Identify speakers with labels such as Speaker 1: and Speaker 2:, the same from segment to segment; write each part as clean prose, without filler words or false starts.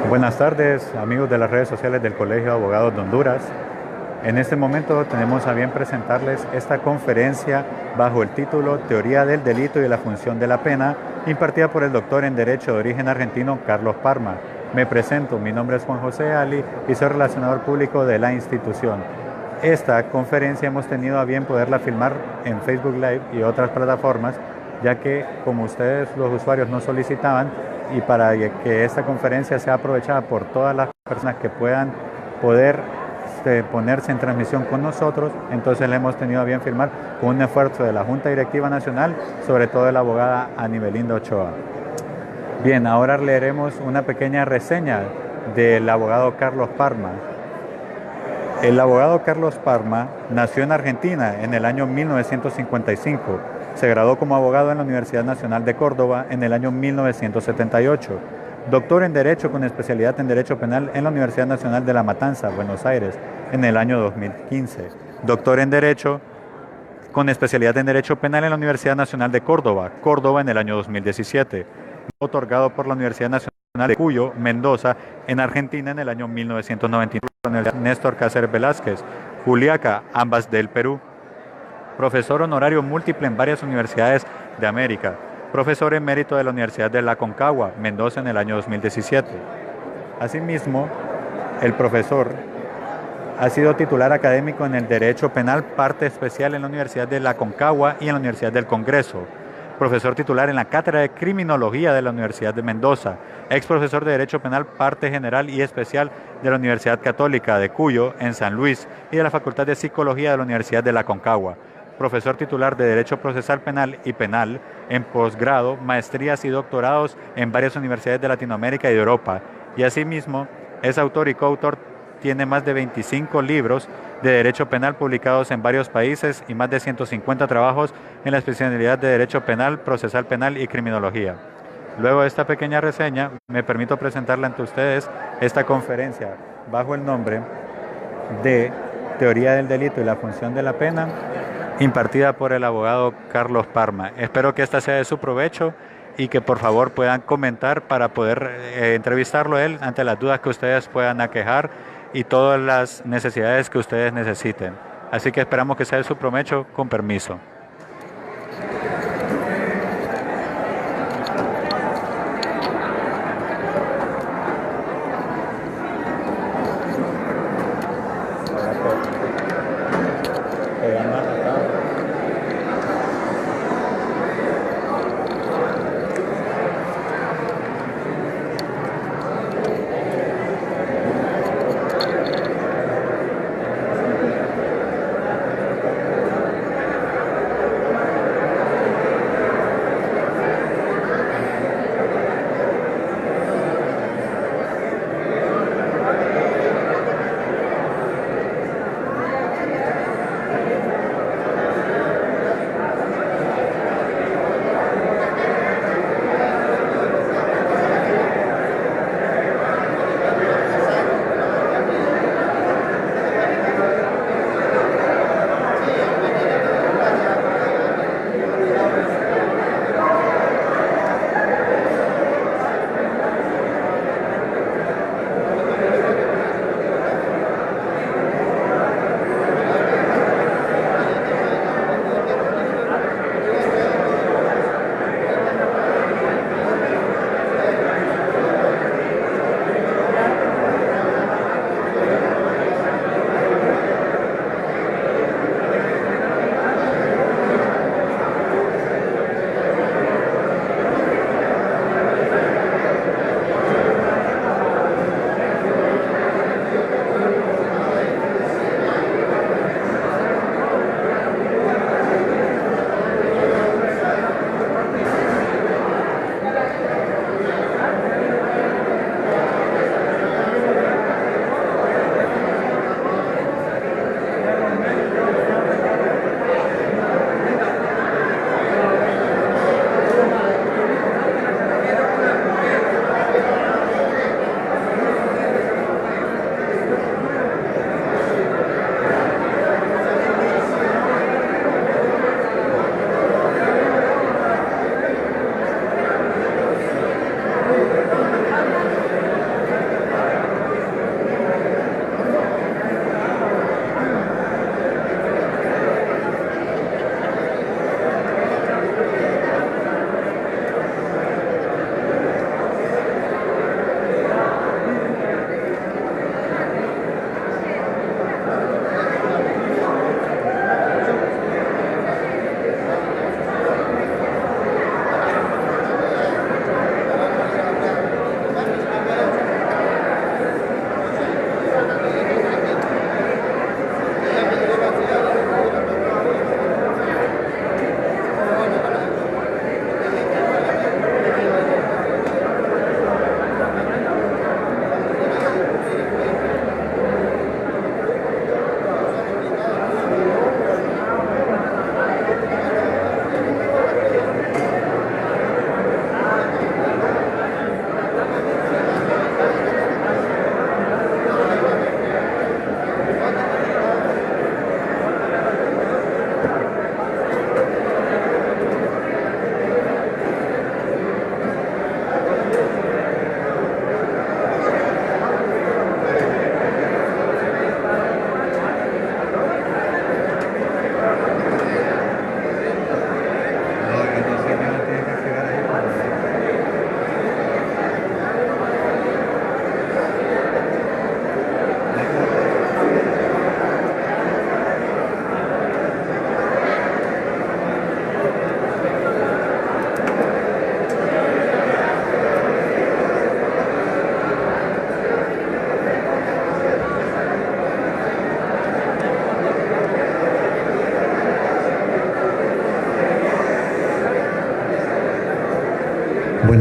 Speaker 1: Buenas tardes, amigos de las redes sociales del Colegio de Abogados de Honduras. En este momento tenemos a bien presentarles esta conferencia bajo el título Teoría del Delito y la Función de la Pena, impartida por el doctor en Derecho de origen argentino Carlos Parma. Me presento, mi nombre es Juan José Ali y soy relacionador público de la institución. Esta conferencia hemos tenido a bien poderla filmar en Facebook Live y otras plataformas, ya que como ustedes los usuarios nos solicitaban, y para que esta conferencia sea aprovechada por todas las personas que puedan poder ponerse en transmisión con nosotros, entonces le hemos tenido a bien firmar con un esfuerzo de la Junta Directiva Nacional, sobre todo de la abogada Anibelinda Ochoa. Bien, ahora leeremos una pequeña reseña del abogado Carlos Parma. El abogado Carlos Parma nació en Argentina en el año 1955. Se graduó como abogado en la Universidad Nacional de Córdoba en el año 1978. Doctor en Derecho con especialidad en Derecho Penal en la Universidad Nacional de La Matanza, Buenos Aires, en el año 2015. Doctor en Derecho con especialidad en Derecho Penal en la Universidad Nacional de Córdoba, Córdoba, en el año 2017. Otorgado por la Universidad Nacional de Cuyo, Mendoza, en Argentina, en el año 1999. Néstor Cáceres Velázquez, Juliaca, ambas del Perú. Profesor honorario múltiple en varias universidades de América. Profesor emérito de la Universidad de la Aconcagua, Mendoza, en el año 2017. Asimismo, el profesor ha sido titular académico en el Derecho Penal, parte especial en la Universidad de la Aconcagua y en la Universidad del Congreso. Profesor titular en la Cátedra de Criminología de la Universidad de Mendoza. Ex profesor de Derecho Penal, parte general y especial de la Universidad Católica de Cuyo, en San Luis, y de la Facultad de Psicología de la Universidad de la Aconcagua. Profesor titular de Derecho Procesal Penal y Penal en posgrado, maestrías y doctorados en varias universidades de Latinoamérica y de Europa. Y asimismo, es autor y coautor, tiene más de 25 libros de Derecho Penal publicados en varios países y más de 150 trabajos en la especialidad de Derecho Penal, Procesal Penal y Criminología. Luego de esta pequeña reseña, me permito presentarle ante ustedes esta conferencia bajo el nombre de Teoría del Delito y la Función de la Pena, impartida por el abogado Carlos Parma. Espero que esta sea de su provecho y que por favor puedan comentar para poder entrevistarlo a él ante las dudas que ustedes puedan aquejar y todas las necesidades que ustedes necesiten. Así que esperamos que sea de su provecho, con permiso.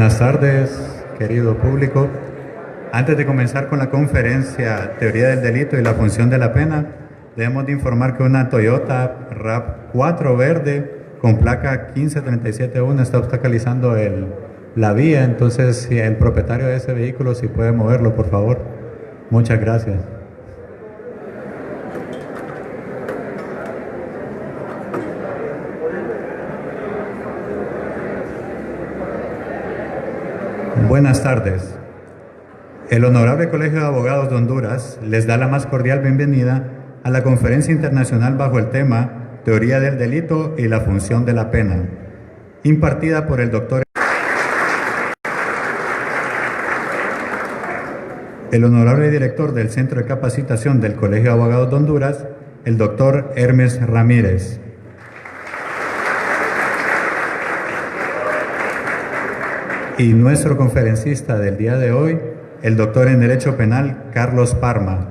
Speaker 1: Buenas tardes, querido público. Antes de comenzar con la conferencia Teoría del Delito y la Función de la Pena, debemos de informar que una Toyota RAV4 verde con placa 15371 está obstaculizando la vía. Entonces, si el propietario de ese vehículo, si puede moverlo, por favor. Muchas gracias. Buenas tardes. El Honorable Colegio de Abogados de Honduras les da la más cordial bienvenida a la Conferencia Internacional bajo el tema Teoría del Delito y la Función de la Pena, impartida por el doctor el Honorable Director del Centro de Capacitación del Colegio de Abogados de Honduras, el doctor Hermes Ramírez. Y nuestro conferencista del día de hoy, el doctor en Derecho Penal, Carlos Parma.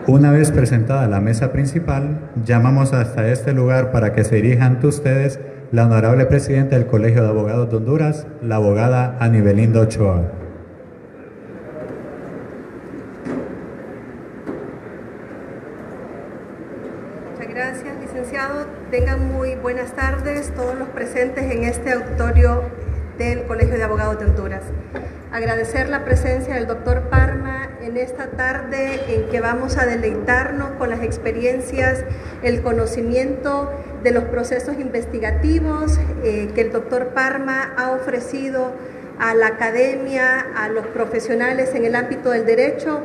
Speaker 1: Una vez presentada la mesa principal, llamamos hasta este lugar para que se dirija ante ustedes la honorable presidenta del Colegio de Abogados de Honduras, la abogada Anibelinda Ochoa.
Speaker 2: Gracias, licenciado. Tengan muy buenas tardes todos los presentes en este auditorio del Colegio de Abogados de Honduras. Agradecer la presencia del doctor Parma en esta tarde en que vamos a deleitarnos con las experiencias, el conocimiento de los procesos investigativos que el doctor Parma ha ofrecido a la academia, a los profesionales en el ámbito del derecho.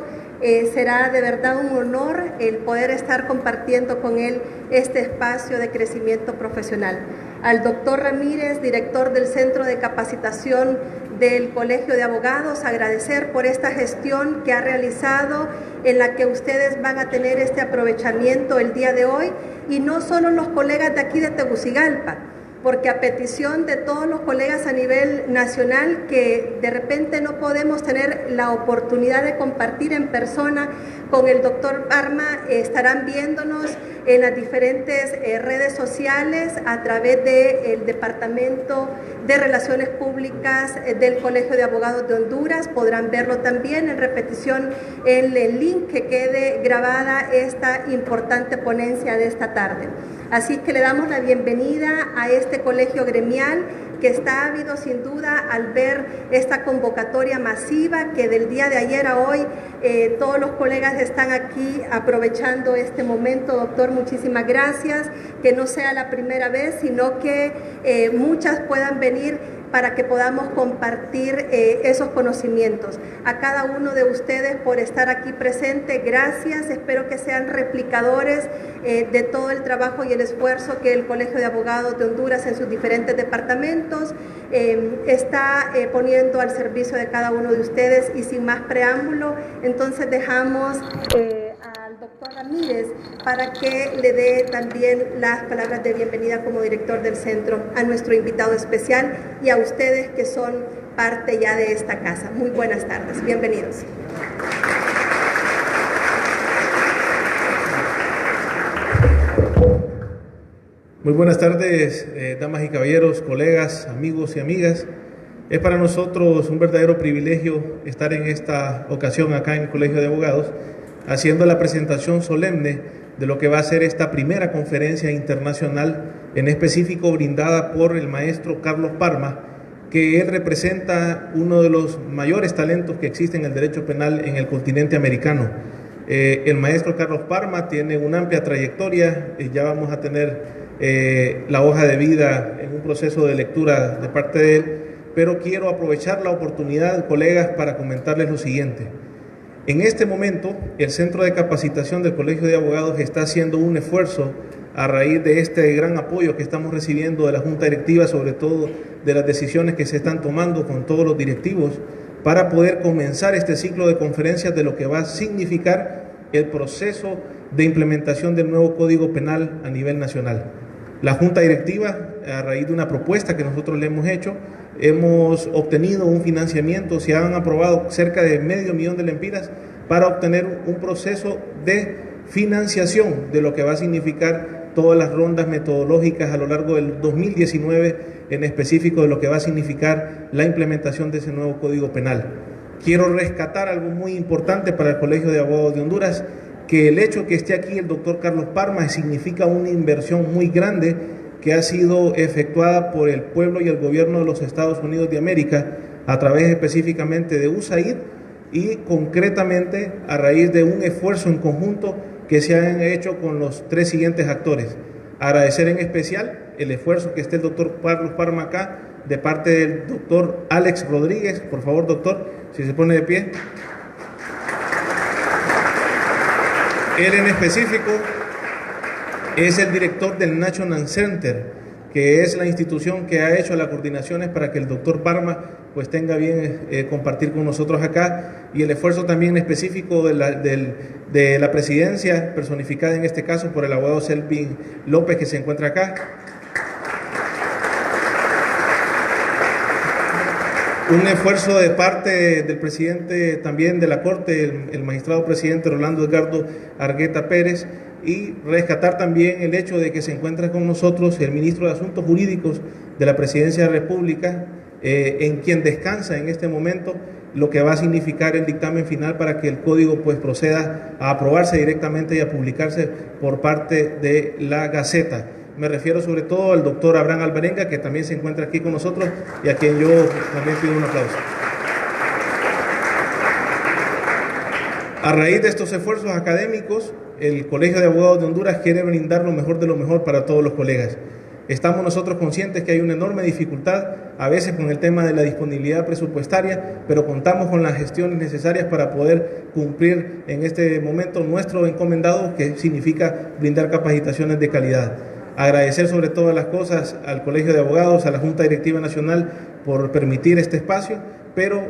Speaker 2: Será de verdad un honor el poder estar compartiendo con él este espacio de crecimiento profesional. Al doctor Ramírez, director del Centro de Capacitación del Colegio de Abogados, agradecer por esta gestión que ha realizado en la que ustedes van a tener este aprovechamiento el día de hoy, y no solo los colegas de aquí de Tegucigalpa, porque a petición de todos los colegas a nivel nacional que de repente no podemos tener la oportunidad de compartir en persona con el doctor Parma, estarán viéndonos en las diferentes redes sociales a través del Departamento de Relaciones Públicas del Colegio de Abogados de Honduras. Podrán verlo también en repetición en el link que quede grabada esta importante ponencia de esta tarde. Así que le damos la bienvenida a este colegio gremial que está ávido sin duda al ver esta convocatoria masiva que del día de ayer a hoy todos los colegas están aquí aprovechando este momento. Doctor, muchísimas gracias, que no sea la primera vez, sino que muchas puedan venir para que podamos compartir esos conocimientos. A cada uno de ustedes por estar aquí presente, gracias. Espero que sean replicadores de todo el trabajo y el esfuerzo que el Colegio de Abogados de Honduras en sus diferentes departamentos está poniendo al servicio de cada uno de ustedes. Y sin más preámbulo, entonces dejamos al doctor Ramírez para que le dé también las palabras de bienvenida como director del centro a nuestro invitado especial y a ustedes que son parte ya de esta casa. Muy buenas tardes, bienvenidos.
Speaker 3: Muy buenas tardes, damas y caballeros, colegas, amigos y amigas. Es para nosotros un verdadero privilegio estar en esta ocasión acá en el Colegio de Abogados, haciendo la presentación solemne de lo que va a ser esta primera conferencia internacional, en específico brindada por el maestro Carlos Parma, que él representa uno de los mayores talentos que existen en el derecho penal en el continente americano. El maestro Carlos Parma tiene una amplia trayectoria, ya vamos a tener la hoja de vida en un proceso de lectura de parte de él, pero quiero aprovechar la oportunidad, colegas, para comentarles lo siguiente. En este momento, el Centro de Capacitación del Colegio de Abogados está haciendo un esfuerzo a raíz de este gran apoyo que estamos recibiendo de la Junta Directiva, sobre todo de las decisiones que se están tomando con todos los directivos, para poder comenzar este ciclo de conferencias de lo que va a significar el proceso de implementación del nuevo Código Penal a nivel nacional. La Junta Directiva, a raíz de una propuesta que nosotros le hemos hecho, hemos obtenido un financiamiento, se han aprobado cerca de $500,000 de lempiras para obtener un proceso de financiación de lo que va a significar todas las rondas metodológicas a lo largo del 2019, en específico de lo que va a significar la implementación de ese nuevo Código Penal. Quiero rescatar algo muy importante para el Colegio de Abogados de Honduras, que el hecho que esté aquí el doctor Carlos Parma significa una inversión muy grande que ha sido efectuada por el pueblo y el gobierno de los Estados Unidos de América a través específicamente de USAID y concretamente a raíz de un esfuerzo en conjunto que se han hecho con los tres siguientes actores. Agradecer en especial el esfuerzo que esté el doctor Carlos Parma acá, de parte del doctor Alex Rodríguez. Por favor, doctor, si se pone de pie. Él en específico es el director del National Center, que es la institución que ha hecho las coordinaciones para que el doctor Parma pues tenga bien compartir con nosotros acá, y el esfuerzo también específico de la presidencia, personificada en este caso por el abogado Selvin López, que se encuentra acá. Un esfuerzo de parte del presidente también de la Corte, el magistrado presidente Rolando Edgardo Argueta Pérez, y rescatar también el hecho de que se encuentra con nosotros el ministro de Asuntos Jurídicos de la Presidencia de la República, en quien descansa en este momento lo que va a significar el dictamen final para que el código pues proceda a aprobarse directamente y a publicarse por parte de la Gaceta. Me refiero sobre todo al doctor Abraham Alvarenga, que también se encuentra aquí con nosotros y a quien yo también pido un aplauso. A raíz de estos esfuerzos académicos, el Colegio de Abogados de Honduras quiere brindar lo mejor de lo mejor para todos los colegas. Estamos nosotros conscientes que hay una enorme dificultad, a veces con el tema de la disponibilidad presupuestaria, pero contamos con las gestiones necesarias para poder cumplir en este momento nuestro encomendado, que significa brindar capacitaciones de calidad. Agradecer sobre todas las cosas al Colegio de Abogados, a la Junta Directiva Nacional por permitir este espacio, pero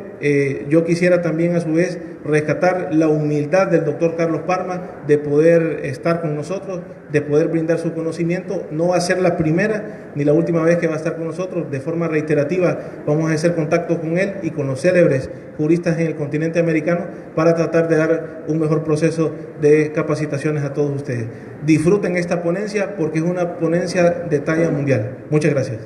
Speaker 3: yo quisiera también a su vez rescatar la humildad del doctor Carlos Parma de poder estar con nosotros, de poder brindar su conocimiento. No va a ser la primera ni la última vez que va a estar con nosotros. De forma reiterativa vamos a hacer contacto con él y con los célebres juristas en el continente americano para tratar de dar un mejor proceso de capacitaciones a todos ustedes. Disfruten esta ponencia porque es una ponencia de talla mundial. Muchas gracias.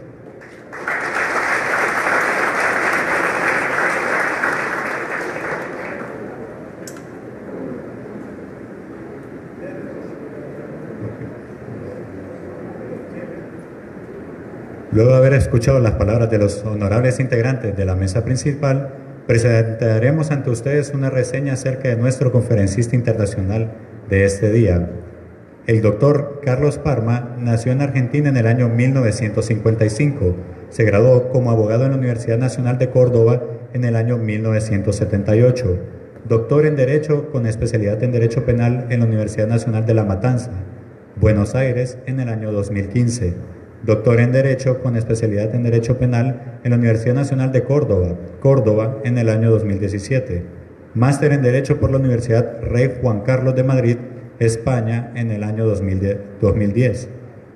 Speaker 1: Luego de haber escuchado las palabras de los honorables integrantes de la mesa principal, presentaremos ante ustedes una reseña acerca de nuestro conferencista internacional de este día. El doctor Carlos Parma nació en Argentina en el año 1955. Se graduó como abogado en la Universidad Nacional de Córdoba en el año 1978. Doctor en Derecho con especialidad en Derecho Penal en la Universidad Nacional de La Matanza, Buenos Aires, en el año 2015. Doctor en Derecho con especialidad en Derecho Penal en la Universidad Nacional de Córdoba, en el año 2017. Máster en Derecho por la Universidad Rey Juan Carlos de Madrid, España, en el año 2010.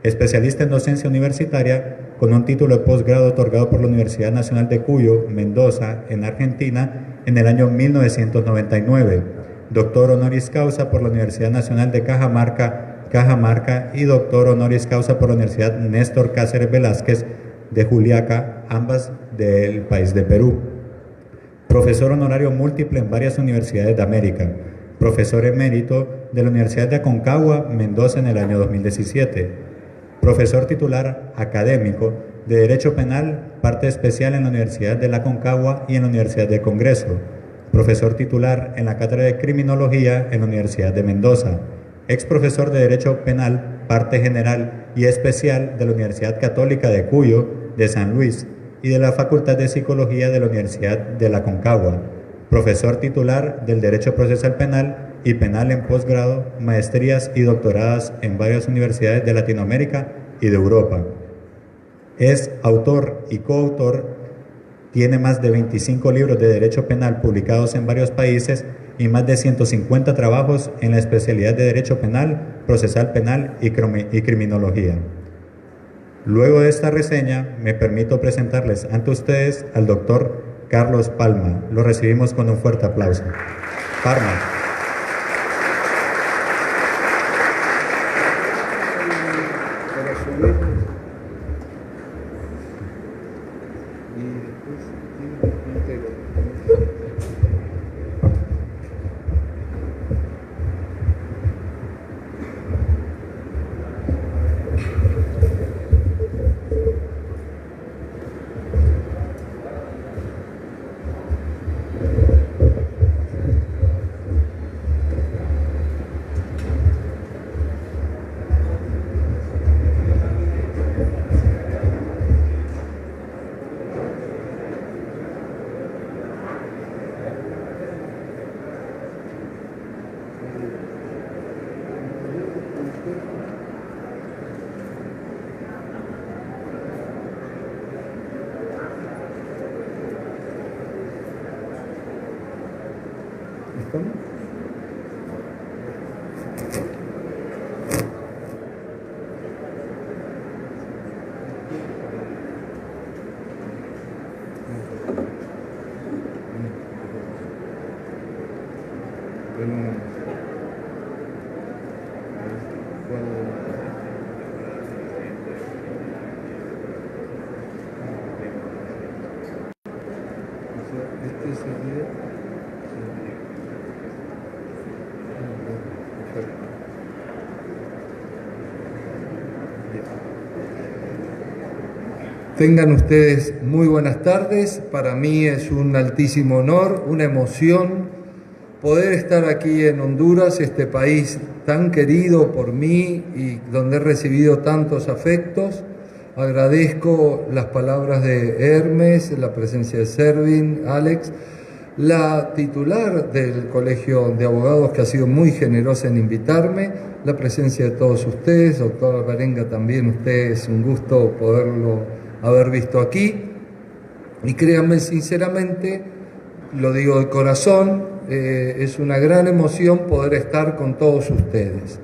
Speaker 1: Especialista en docencia universitaria con un título de posgrado otorgado por la Universidad Nacional de Cuyo, Mendoza, en Argentina, en el año 1999. Doctor honoris causa por la Universidad Nacional de Cajamarca y doctor honoris causa por la Universidad Néstor Cáceres Velázquez de Juliaca, ambas del país de Perú. Profesor honorario múltiple en varias universidades de América. Profesor emérito de la Universidad de Aconcagua, Mendoza, en el año 2017. Profesor titular académico de Derecho Penal, parte especial en la Universidad de la Aconcagua y en la Universidad del Congreso. Profesor titular en la Cátedra de Criminología en la Universidad de Mendoza. Ex profesor de Derecho Penal, parte general y especial de la Universidad Católica de Cuyo, de San Luis, y de la Facultad de Psicología de la Universidad de la Aconcagua. Profesor titular del Derecho Procesal Penal y Penal en posgrado, maestrías y doctoradas en varias universidades de Latinoamérica y de Europa. Es autor y coautor, tiene más de 25 libros de Derecho Penal publicados en varios países y más de 150 trabajos en la especialidad de Derecho Penal, Procesal Penal y Criminología. Luego de esta reseña, me permito presentarles ante ustedes al doctor Carlos Parma. Lo recibimos con un fuerte aplauso. Parma.
Speaker 4: Tengan ustedes muy buenas tardes. Para mí es un altísimo honor, una emoción poder estar aquí en Honduras, este país tan querido por mí y donde he recibido tantos afectos. Agradezco las palabras de Hermes, la presencia de Servin, Alex, la titular del Colegio de Abogados, que ha sido muy generosa en invitarme, la presencia de todos ustedes, doctor Alvarenga también, usted es un gusto poderlo haber visto aquí. Y créanme sinceramente, lo digo de corazón, es una gran emoción poder estar con todos ustedes.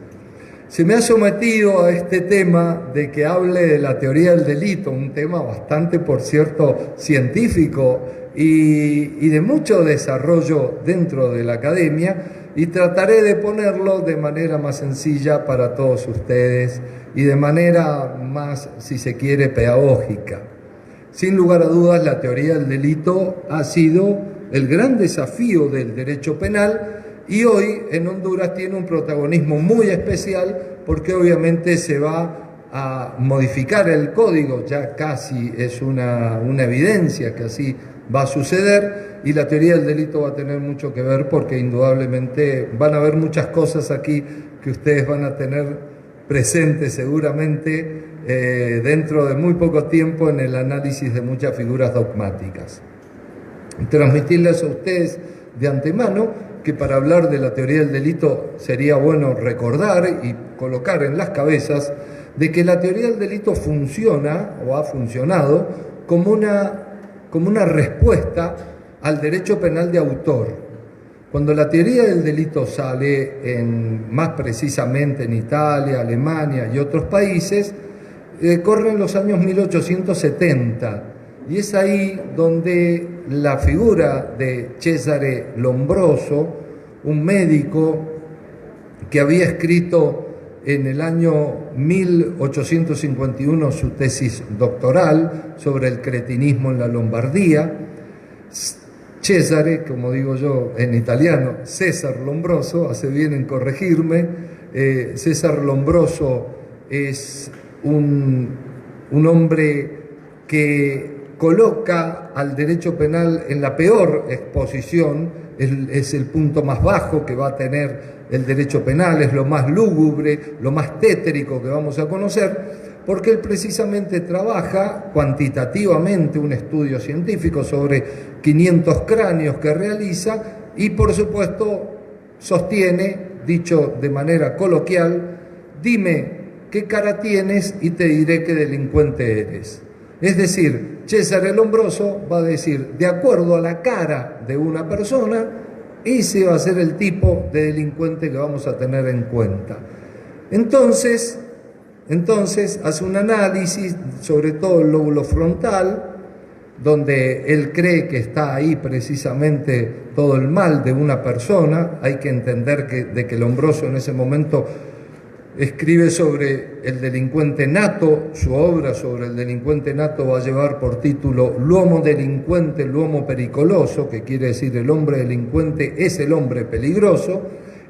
Speaker 4: Se me ha sometido a este tema de que hable de la teoría del delito, un tema bastante, por cierto, científico y de mucho desarrollo dentro de la academia, y trataré de ponerlo de manera más sencilla para todos ustedes y de manera más, si se quiere, pedagógica. Sin lugar a dudas, la teoría del delito ha sido el gran desafío del derecho penal, y hoy en Honduras tiene un protagonismo muy especial porque obviamente se va a modificar el código, ya casi es una evidencia que así va a suceder, y la teoría del delito va a tener mucho que ver porque indudablemente van a haber muchas cosas aquí que ustedes van a tener presentes seguramente dentro de muy poco tiempo en el análisis de muchas figuras dogmáticas. Transmitirles a ustedes de antemano que para hablar de la teoría del delito sería bueno recordar y colocar en las cabezas de que la teoría del delito funciona o ha funcionado como una respuesta al derecho penal de autor. Cuando la teoría del delito sale, más precisamente en Italia, Alemania y otros países, corren los años 1870, y es ahí donde la figura de Cesare Lombroso, un médico que había escrito en el año 1851 su tesis doctoral sobre el cretinismo en la Lombardía. Cesare, como digo yo en italiano, César Lombroso, hace bien en corregirme. César Lombroso es un hombre que coloca al derecho penal en la peor exposición, es el punto más bajo que va a tener el derecho penal, es lo más lúgubre, lo más tétrico que vamos a conocer, porque él precisamente trabaja cuantitativamente un estudio científico sobre 500 cráneos que realiza y por supuesto sostiene, dicho de manera coloquial, dime qué cara tienes y te diré qué delincuente eres. Es decir, Cesare Lombroso va a decir, de acuerdo a la cara de una persona, ese va a ser el tipo de delincuente que vamos a tener en cuenta. Entonces hace un análisis, sobre todo el lóbulo frontal, donde él cree que está ahí precisamente todo el mal de una persona. Hay que entender que Lombroso en ese momento escribe sobre el delincuente nato. Su obra sobre el delincuente nato va a llevar por título L'uomo delincuente, l'uomo pericoloso, que quiere decir el hombre delincuente es el hombre peligroso,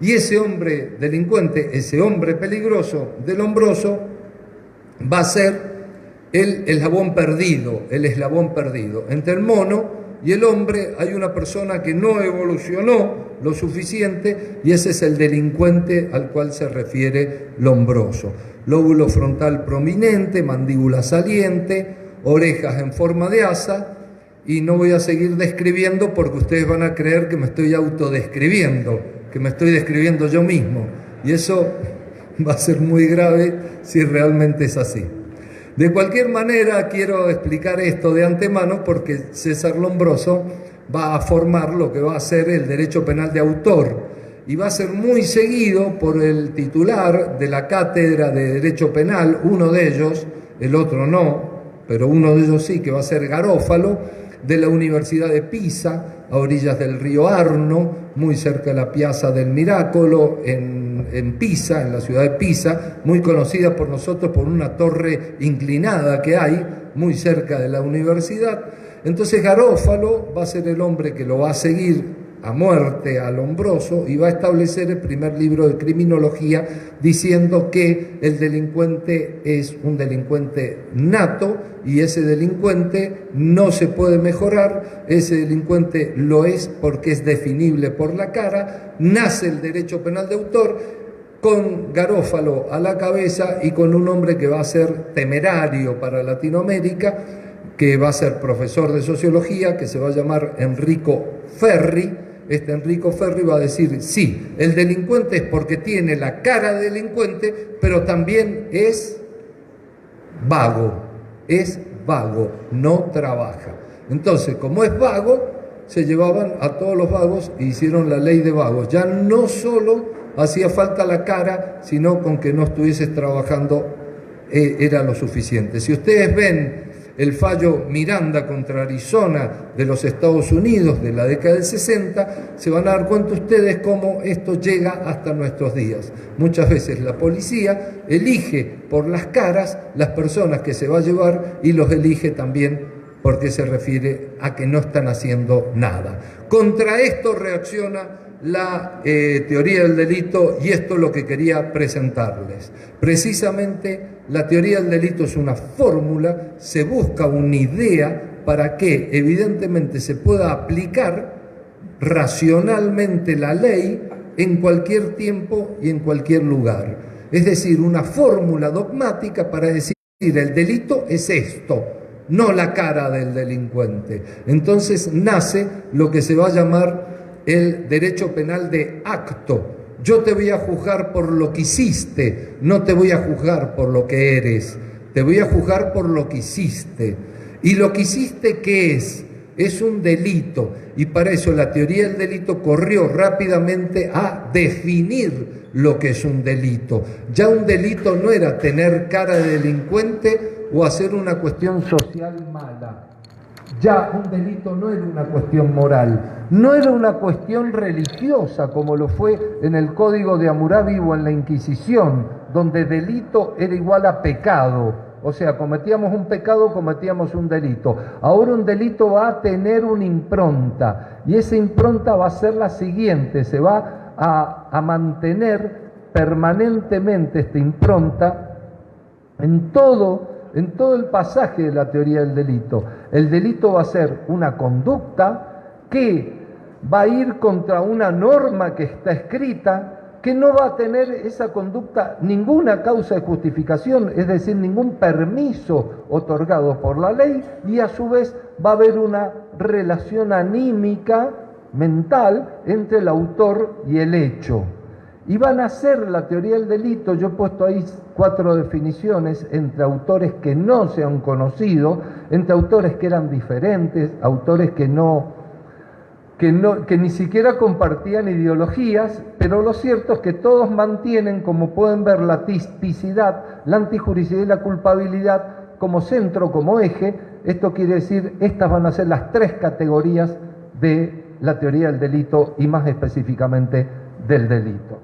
Speaker 4: y ese hombre delincuente, ese hombre peligroso de Lombroso, va a ser el eslabón perdido. Entre el mono y el hombre hay una persona que no evolucionó lo suficiente, y ese es el delincuente al cual se refiere Lombroso. Lóbulo frontal prominente, mandíbula saliente, orejas en forma de asa, y no voy a seguir describiendo porque ustedes van a creer que me estoy autodescribiendo, que me estoy describiendo yo mismo, y eso va a ser muy grave si realmente es así. De cualquier manera, quiero explicar esto de antemano porque César Lombroso va a formar lo que va a ser el derecho penal de autor, y va a ser muy seguido por el titular de la cátedra de Derecho Penal, uno de ellos, el otro no, pero uno de ellos sí, que va a ser Garófalo, de la Universidad de Pisa, a orillas del río Arno, muy cerca de la Piazza del Miracolo, en Pisa, en la ciudad de Pisa, muy conocida por nosotros por una torre inclinada que hay muy cerca de la universidad. Entonces Garófalo va a ser el hombre que lo va a seguir a muerte a Lombroso y va a establecer el primer libro de criminología diciendo que el delincuente es un delincuente nato y ese delincuente no se puede mejorar, ese delincuente lo es porque es definible por la cara. Nace el derecho penal de autor con Garófalo a la cabeza y con un hombre que va a ser temerario para Latinoamérica, que va a ser profesor de sociología, que se va a llamar Enrico Ferri. Este Enrico Ferri va a decir, sí, el delincuente es porque tiene la cara de delincuente, pero también es vago, no trabaja. Entonces, como es vago, se llevaban a todos los vagos e hicieron la ley de vagos. Ya no solo hacía falta la cara, sino con que no estuvieses trabajando era lo suficiente. Si ustedes ven el fallo Miranda contra Arizona de los Estados Unidos de la década del 60, se van a dar cuenta ustedes cómo esto llega hasta nuestros días. Muchas veces la policía elige por las caras las personas que se va a llevar y los elige también porque se refiere a que no están haciendo nada. Contra esto reacciona la teoría del delito, y esto es lo que quería presentarles. Precisamente la teoría del delito es una fórmula, se busca una idea para que evidentemente se pueda aplicar racionalmente la ley en cualquier tiempo y en cualquier lugar. Es decir, una fórmula dogmática para decir el delito es esto, no la cara del delincuente. Entonces nace lo que se va a llamar el derecho penal de acto. Yo te voy a juzgar por lo que hiciste, no te voy a juzgar por lo que eres, te voy a juzgar por lo que hiciste. ¿Y lo que hiciste qué es? Es un delito, y para eso la teoría del delito corrió rápidamente a definir lo que es un delito. Ya un delito no era tener cara de delincuente o hacer una cuestión social mala. Ya un delito no era una cuestión moral, no era una cuestión religiosa como lo fue en el Código de Hammurabi o en la Inquisición, donde delito era igual a pecado. O sea, cometíamos un pecado, cometíamos un delito. Ahora un delito va a tener una impronta, y esa impronta va a ser la siguiente: se va a mantener permanentemente esta impronta en todo el pasaje de la teoría del delito. El delito va a ser una conducta que va a ir contra una norma que está escrita, que no va a tener esa conducta ninguna causa de justificación, es decir, ningún permiso otorgado por la ley, y a su vez va a haber una relación anímica, mental, entre el autor y el hecho. Y van a hacer la teoría del delito, yo he puesto ahí 4 definiciones, entre autores que no se han conocido, entre autores que eran diferentes, autores que ni siquiera compartían ideologías, pero lo cierto es que todos mantienen, como pueden ver, la tipicidad, la antijuricidad y la culpabilidad como centro, como eje. Esto quiere decir, estas van a ser las 3 categorías de la teoría del delito y más específicamente del delito.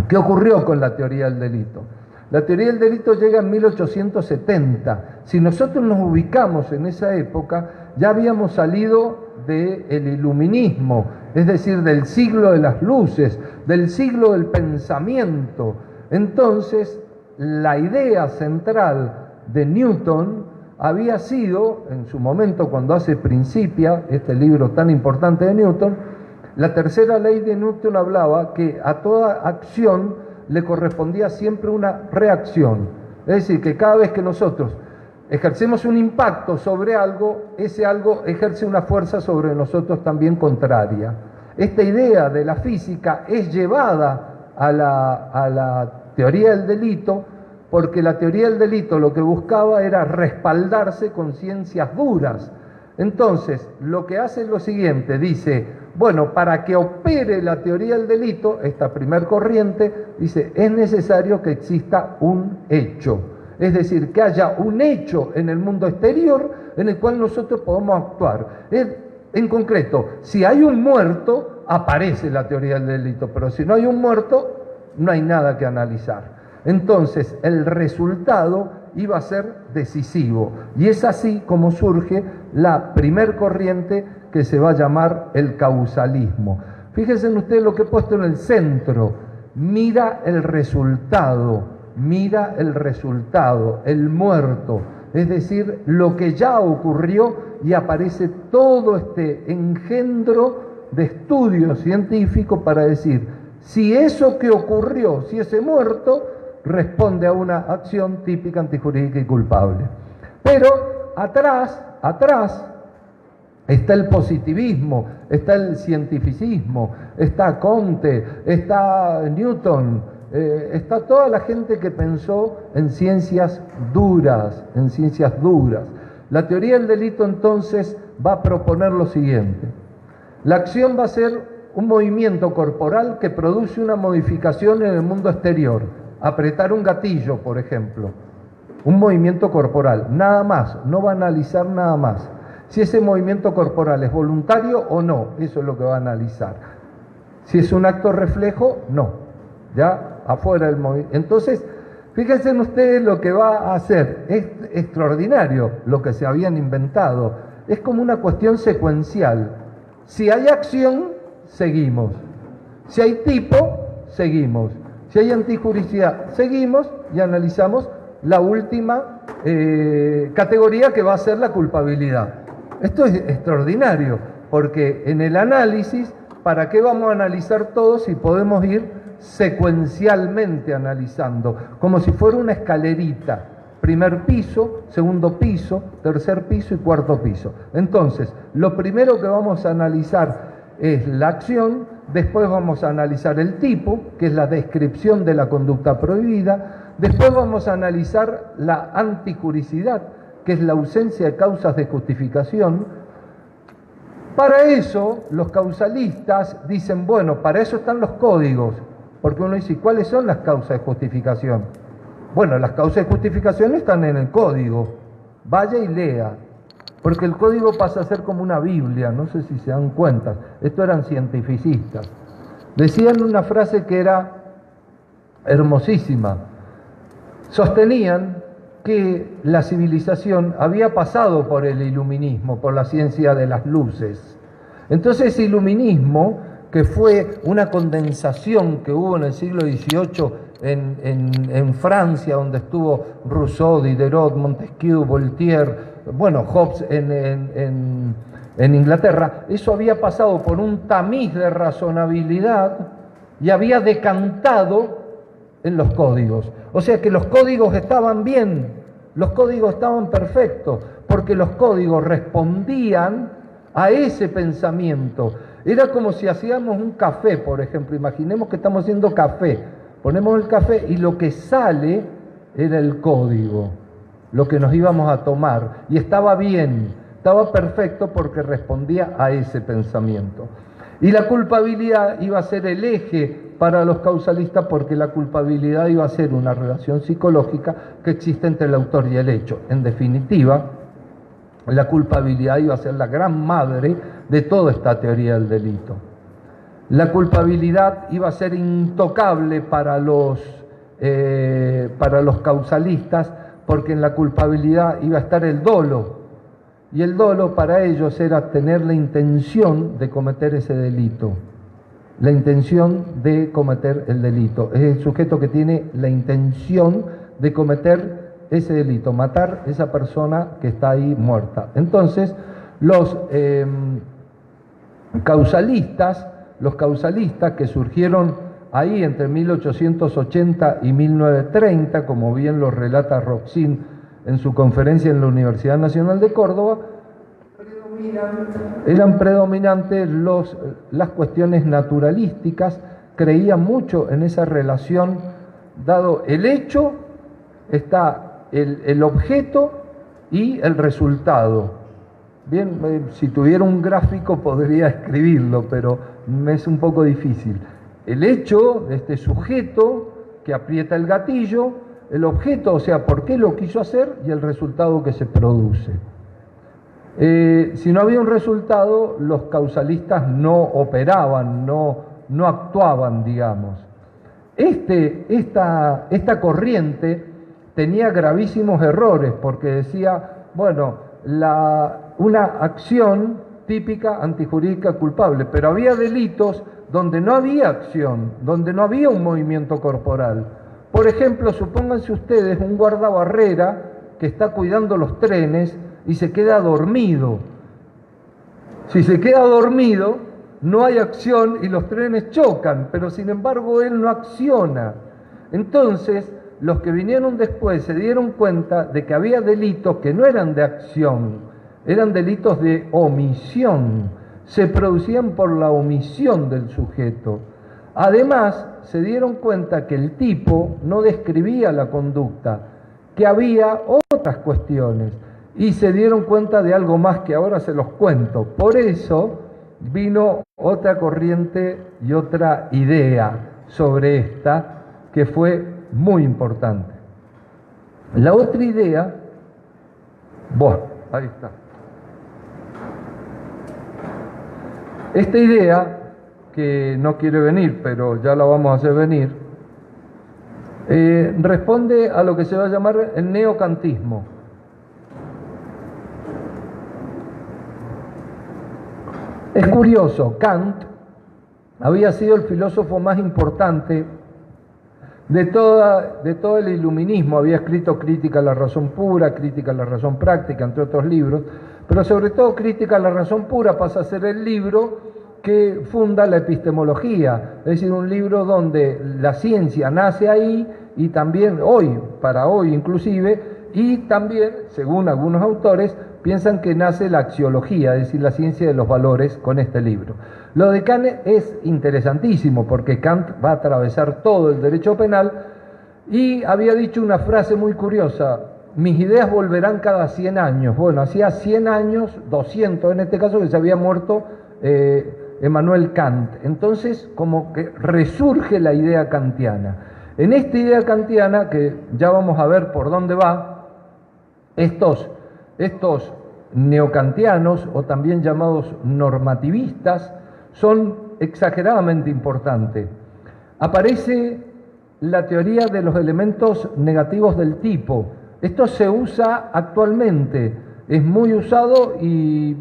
Speaker 4: ¿Qué ocurrió con la teoría del delito? La teoría del delito llega en 1870. Si nosotros nos ubicamos en esa época, ya habíamos salido del iluminismo, es decir, del siglo de las luces, del siglo del pensamiento. Entonces, la idea central de Newton había sido, en su momento cuando hace Principia, este libro tan importante de Newton, la tercera ley de Newton hablaba que a toda acción le correspondía siempre una reacción. Es decir, que cada vez que nosotros ejercemos un impacto sobre algo, ese algo ejerce una fuerza sobre nosotros también contraria. Esta idea de la física es llevada a la teoría del delito, porque la teoría del delito lo que buscaba era respaldarse con ciencias duras. Entonces, lo que hace es lo siguiente, dice, bueno, para que opere la teoría del delito, esta primer corriente, dice, es necesario que exista un hecho. Es decir, que haya un hecho en el mundo exterior en el cual nosotros podamos actuar. En concreto, si hay un muerto, aparece la teoría del delito, pero si no hay un muerto, no hay nada que analizar. Entonces, el resultado iba a ser decisivo. Y es así como surge la primer corriente que se va a llamar el causalismo. Fíjense ustedes lo que he puesto en el centro. Mira el resultado, el muerto. Es decir, lo que ya ocurrió, y aparece todo este engendro de estudios científicos para decir, si eso que ocurrió, si ese muerto, responde a una acción típica, antijurídica y culpable. Pero atrás está el positivismo, está el cientificismo, está Comte, está Newton, está toda la gente que pensó en ciencias duras, La teoría del delito entonces va a proponer lo siguiente. La acción va a ser un movimiento corporal que produce una modificación en el mundo exterior. Apretar un gatillo, por ejemplo, un movimiento corporal, nada más, no va a analizar nada más. Si ese movimiento corporal es voluntario o no, eso es lo que va a analizar. Si es un acto reflejo, no, ya afuera del movimiento. Entonces, fíjense ustedes lo que va a hacer, es extraordinario lo que se habían inventado, es como una cuestión secuencial. Si hay acción, seguimos. Si hay tipo, seguimos. Si hay antijuricidad, seguimos y analizamos la última categoría que va a ser la culpabilidad. Esto es extraordinario, porque en el análisis, ¿para qué vamos a analizar todo si podemos ir secuencialmente analizando? Como si fuera una escalerita, primer piso, segundo piso, tercer piso y cuarto piso. Entonces, lo primero que vamos a analizar es la acción. Después vamos a analizar el tipo, que es la descripción de la conducta prohibida. Después vamos a analizar la antijuricidad, que es la ausencia de causas de justificación. Para eso, los causalistas dicen, bueno, para eso están los códigos. Porque uno dice, ¿cuáles son las causas de justificación? Bueno, las causas de justificación están en el código. Vaya y lea. Porque el código pasa a ser como una Biblia, no sé si se dan cuenta. Estos eran cientificistas. Decían una frase que era hermosísima. Sostenían que la civilización había pasado por el iluminismo, por la ciencia de las luces. Entonces, ese iluminismo, que fue una condensación que hubo en el siglo XVIII en Francia, donde estuvo Rousseau, Diderot, Montesquieu, Voltaire, bueno, Hobbes en Inglaterra, eso había pasado por un tamiz de razonabilidad y había decantado en los códigos. O sea que los códigos estaban bien, los códigos estaban perfectos, porque los códigos respondían a ese pensamiento. Era como si hacíamos un café, por ejemplo. Imaginemos que estamos haciendo café. Ponemos el café y lo que sale era el código, lo que nos íbamos a tomar. Y estaba bien, estaba perfecto porque respondía a ese pensamiento. Y la culpabilidad iba a ser el eje para los causalistas, porque la culpabilidad iba a ser una relación psicológica que existe entre el autor y el hecho. En definitiva, la culpabilidad iba a ser la gran madre de toda esta teoría del delito. La culpabilidad iba a ser intocable para los causalistas, porque en la culpabilidad iba a estar el dolo, y el dolo para ellos era tener la intención de cometer ese delito. La intención de cometer el delito. Es el sujeto que tiene la intención de cometer ese delito, matar a esa persona que está ahí muerta. Entonces, los causalistas que surgieron ahí entre 1880 y 1930, como bien lo relata Roxin en su conferencia en la Universidad Nacional de Córdoba, eran predominantes las cuestiones naturalísticas, creían mucho en esa relación, dado el hecho, está el objeto y el resultado. Bien, si tuviera un gráfico podría escribirlo, pero me es un poco difícil. El hecho de este sujeto que aprieta el gatillo, el objeto, o sea, por qué lo quiso hacer, y el resultado que se produce. Si no había un resultado, los causalistas no operaban, no actuaban, digamos. Esta corriente tenía gravísimos errores, porque decía, bueno, una acción típica antijurídica culpable, pero había delitos donde no había acción, donde no había un movimiento corporal. Por ejemplo, supónganse ustedes un guardabarrera que está cuidando los trenes y se queda dormido. Si se queda dormido, no hay acción y los trenes chocan, pero sin embargo él no acciona. Entonces, los que vinieron después se dieron cuenta de que había delitos que no eran de acción, eran delitos de omisión, se producían por la omisión del sujeto. Además, se dieron cuenta que el tipo no describía la conducta, que había otras cuestiones, y se dieron cuenta de algo más que ahora se los cuento. Por eso vino otra corriente y otra idea sobre esta, que fue muy importante. La otra idea, bueno, ahí está. Esta idea, que no quiere venir, pero ya la vamos a hacer venir, responde a lo que se va a llamar el neocantismo. Es curioso, Kant había sido el filósofo más importante de todo el iluminismo. Había escrito Crítica a la razón pura, Crítica a la razón práctica, entre otros libros, pero sobre todo Crítica a la razón pura pasa a ser el libro que funda la epistemología, es decir, un libro donde la ciencia nace ahí, y también para hoy inclusive, y también, según algunos autores, piensan que nace la axiología, es decir, la ciencia de los valores, con este libro. Lo de Kant es interesantísimo, porque Kant va a atravesar todo el derecho penal, y había dicho una frase muy curiosa: mis ideas volverán cada 100 años. Bueno, hacía 100 años, 200 en este caso, que se había muerto Emmanuel Kant. Entonces, como que resurge la idea kantiana. En esta idea kantiana, que ya vamos a ver por dónde va, estos neokantianos, o también llamados normativistas, son exageradamente importantes. Aparece la teoría de los elementos negativos del tipo. Esto se usa actualmente, es muy usado, y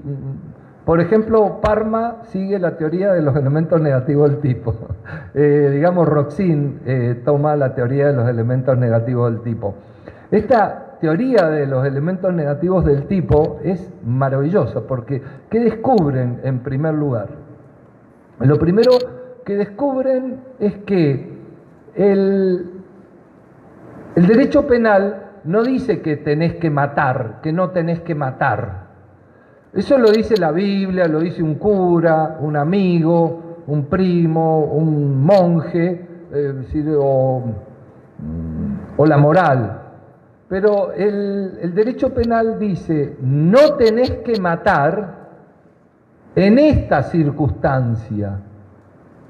Speaker 4: por ejemplo Parma sigue la teoría de los elementos negativos del tipo. Digamos, Roxin toma la teoría de los elementos negativos del tipo. Esta teoría de los elementos negativos del tipo es maravillosa, porque ¿qué descubren en primer lugar? Lo primero que descubren es que el derecho penal no dice que tenés que matar, que no tenés que matar. Eso lo dice la Biblia, lo dice un cura, un amigo, un primo, un monje, o la moral. Pero el derecho penal dice, no tenés que matar en esta circunstancia,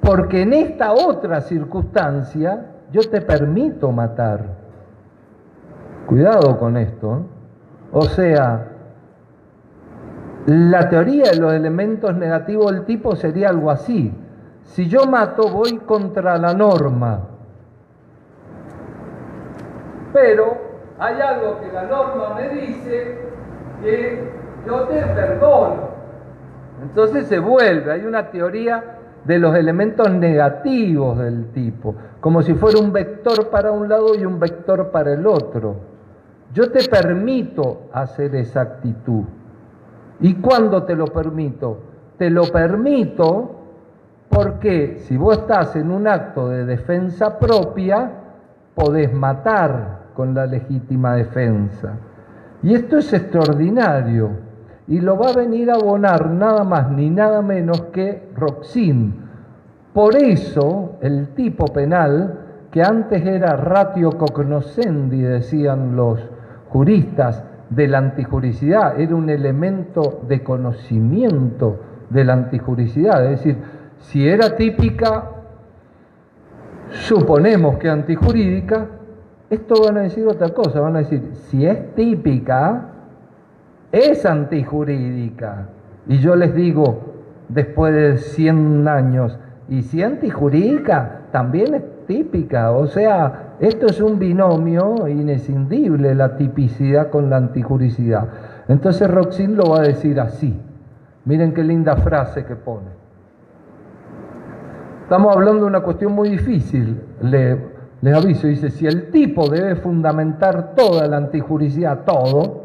Speaker 4: porque en esta otra circunstancia yo te permito matar. Cuidado con esto. O sea, la teoría de los elementos negativos del tipo sería algo así.
Speaker 5: Si yo mato, voy contra la norma. Pero hay algo que la norma me dice que yo te perdono. Entonces se vuelve, hay una teoría de los elementos negativos del tipo, como si fuera un vector para un lado y un vector para el otro. Yo te permito hacer esa actitud. ¿Y cuándo te lo permito? Te lo permito porque si vos estás en un acto de defensa propia, podés matar con la legítima defensa. Y esto es extraordinario, y lo va a venir a abonar nada más ni nada menos que Roxin. Por eso el tipo penal, que antes era ratio cognoscendi, decían los juristas, de la antijuricidad, era un elemento de conocimiento de la antijuricidad, es decir, si era típica, suponemos que antijurídica. Esto van a decir otra cosa, van a decir, si es típica, es antijurídica. Y yo les digo, después de 100 años, y si antijurídica, también es típica. O sea, esto es un binomio inescindible, la tipicidad con la antijuricidad. Entonces Roxin lo va a decir así. Miren qué linda frase que pone. Estamos hablando de una cuestión muy difícil, les aviso, dice, si el tipo debe fundamentar toda la antijuricidad, todo,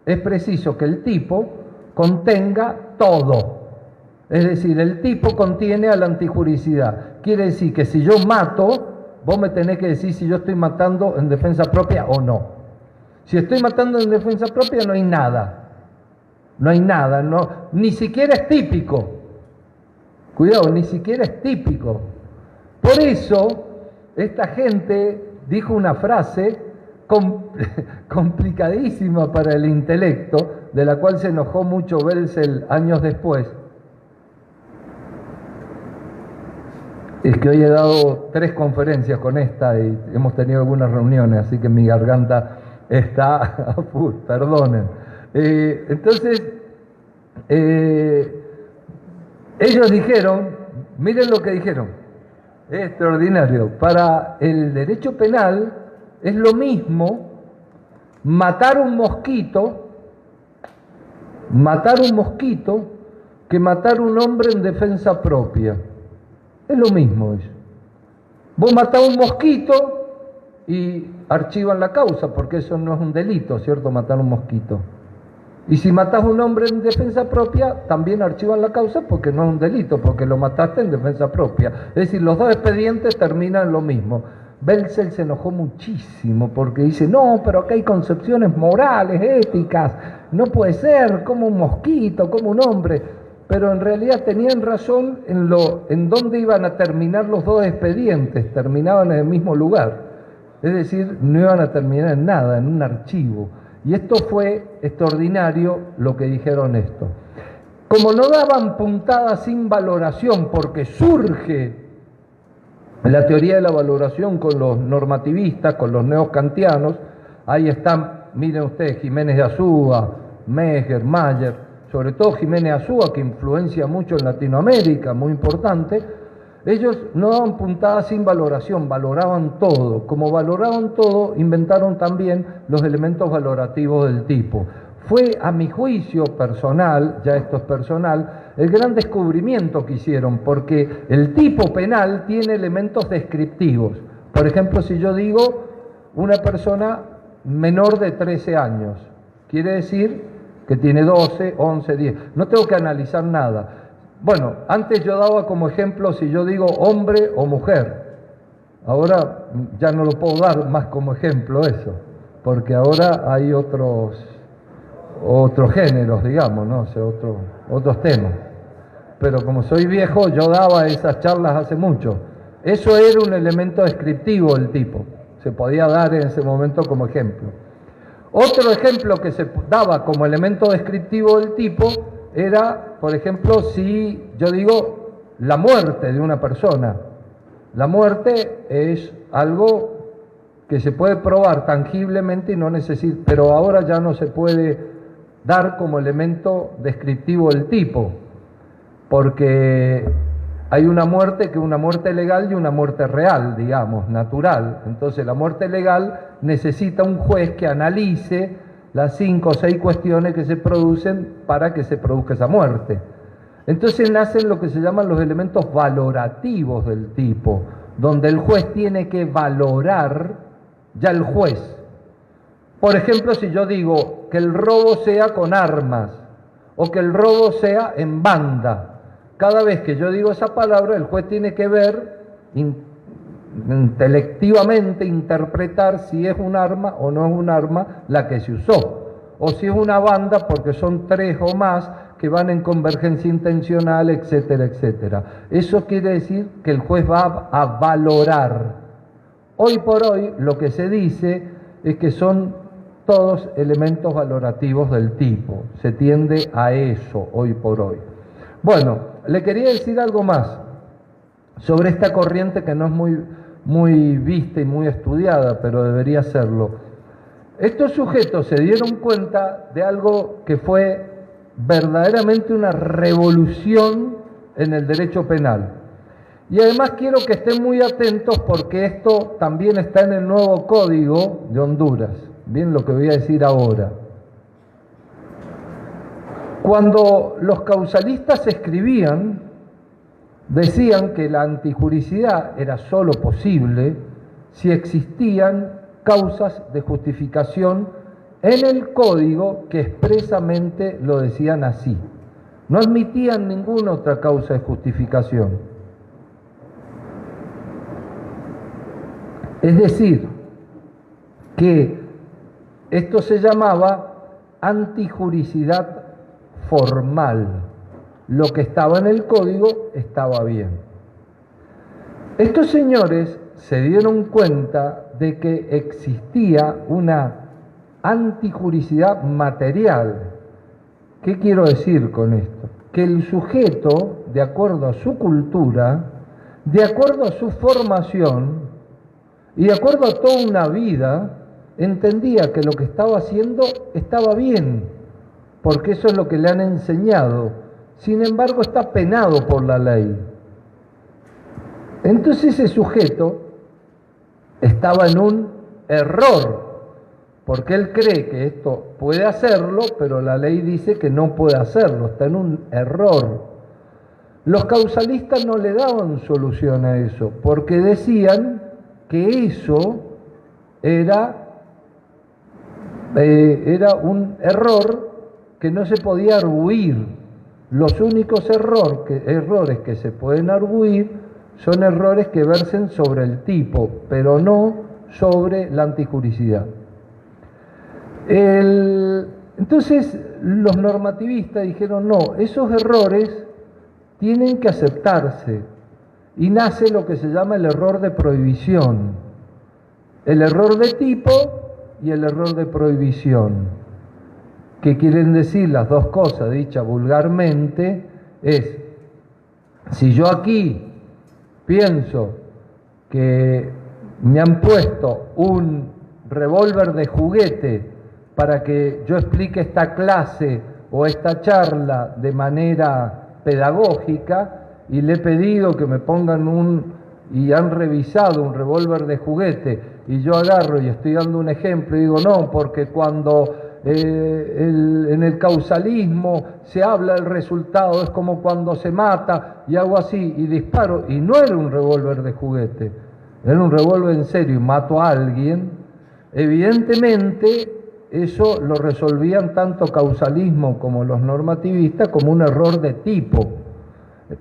Speaker 5: es preciso que el tipo contenga todo. Es decir, el tipo contiene a la antijuricidad. Quiere decir que si yo mato, vos me tenés que decir si yo estoy matando en defensa propia o no. Si estoy matando en defensa propia, no hay nada. No hay nada, no, ni siquiera es típico. Cuidado, ni siquiera es típico. Por eso, esta gente dijo una frase complicadísima para el intelecto, de la cual se enojó mucho Belzel años después. Es que hoy he dado 3 conferencias con esta y hemos tenido algunas reuniones, así que mi garganta está a full, perdonen. Entonces, ellos dijeron, miren lo que dijeron, es extraordinario, para el derecho penal es lo mismo matar un mosquito que matar un hombre en defensa propia. Es lo mismo eso. Vos matás un mosquito y archivan la causa, porque eso no es un delito, ¿cierto? Matar un mosquito. Y si matás a un hombre en defensa propia, también archivan la causa porque no es un delito, porque lo mataste en defensa propia. Es decir, los dos expedientes terminan lo mismo. Belzel se enojó muchísimo porque dice, no, pero acá hay concepciones morales, éticas, no puede ser, como un mosquito, como un hombre. Pero en realidad tenían razón en dónde iban a terminar los dos expedientes, terminaban en el mismo lugar. Es decir, no iban a terminar en nada, en un archivo. Y esto fue extraordinario lo que dijeron esto. Como no daban puntadas sin valoración, porque surge la teoría de la valoración con los normativistas, con los neocantianos, ahí están, miren ustedes, Jiménez de Azúa, Meger, Mayer, sobre todo Jiménez Azúa, que influencia mucho en Latinoamérica, muy importante. Ellos no daban puntadas sin valoración, valoraban todo. Como valoraban todo, inventaron también los elementos valorativos del tipo. Fue, a mi juicio personal, ya esto es personal, el gran descubrimiento que hicieron, porque el tipo penal tiene elementos descriptivos. Por ejemplo, si yo digo una persona menor de 13 años, quiere decir que tiene 12, 11, 10. No tengo que analizar nada. Bueno, antes yo daba como ejemplo si yo digo hombre o mujer. Ahora ya no lo puedo dar más como ejemplo eso, porque ahora hay otros géneros, digamos, ¿no? O sea, otros temas. Pero como soy viejo, yo daba esas charlas hace mucho. Eso era un elemento descriptivo del tipo. Se podía dar en ese momento como ejemplo. Otro ejemplo que se daba como elemento descriptivo del tipo era, por ejemplo, si yo digo la muerte de una persona. La muerte es algo que se puede probar tangiblemente y no necesita, pero ahora ya no se puede dar como elemento descriptivo del tipo, porque Hay una muerte que es una muerte legal y una muerte real, digamos, natural. Entonces la muerte legal necesita un juez que analice las 5 o 6 cuestiones que se producen para que se produzca esa muerte. Entonces nacen lo que se llaman los elementos valorativos del tipo, donde el juez tiene que valorar ya el juez. Por ejemplo, si yo digo que el robo sea con armas o que el robo sea en banda, cada vez que yo digo esa palabra, el juez tiene que ver, intelectivamente interpretar si es un arma o no es un arma la que se usó, o si es una banda porque son 3 o más que van en convergencia intencional, etcétera, etcétera. Eso quiere decir que el juez va a valorar. Hoy por hoy lo que se dice es que son todos elementos valorativos del tipo. Se tiende a eso hoy por hoy. Bueno, le quería decir algo más sobre esta corriente que no es muy vista y muy estudiada, pero debería serlo. Estos sujetos se dieron cuenta de algo que fue verdaderamente una revolución en el derecho penal. Y además quiero que estén muy atentos porque esto también está en el nuevo código de Honduras. Bien lo que voy a decir ahora. Cuando los causalistas escribían, decían que la antijuricidad era sólo posible si existían causas de justificación en el código que expresamente lo decían así. No admitían ninguna otra causa de justificación. Es decir, que esto se llamaba antijuricidad formal. Lo que estaba en el código estaba bien. Estos señores se dieron cuenta de que existía una antijuricidad material. ¿Qué quiero decir con esto? Que el sujeto, de acuerdo a su cultura, de acuerdo a su formación y de acuerdo a toda una vida, entendía que lo que estaba haciendo estaba bien, porque eso es lo que le han enseñado. Sin embargo, está penado por la ley. Entonces ese sujeto estaba en un error, porque él cree que esto puede hacerlo, pero la ley dice que no puede hacerlo, está en un error. Los causalistas no le daban solución a eso, porque decían que eso era un error que no se podía arguir. Los únicos errores que se pueden arguir son errores que versen sobre el tipo, pero no sobre la antijuricidad. Entonces los normativistas dijeron, no, esos errores tienen que aceptarse, y nace lo que se llama el error de prohibición. El error de tipo y el error de prohibición. ¿Qué quieren decir las dos cosas dichas vulgarmente? Es, si yo aquí pienso que me han puesto un revólver de juguete para que yo explique esta clase o esta charla de manera pedagógica, y le he pedido que me pongan y han revisado un revólver de juguete, y yo agarro y estoy dando un ejemplo y digo, no, porque cuando en el causalismo se habla del resultado, es como cuando se mata, y hago así y disparo, y no era un revólver de juguete, era un revólver en serio y mato a alguien, evidentemente eso lo resolvían tanto causalismo como los normativistas como un error de tipo,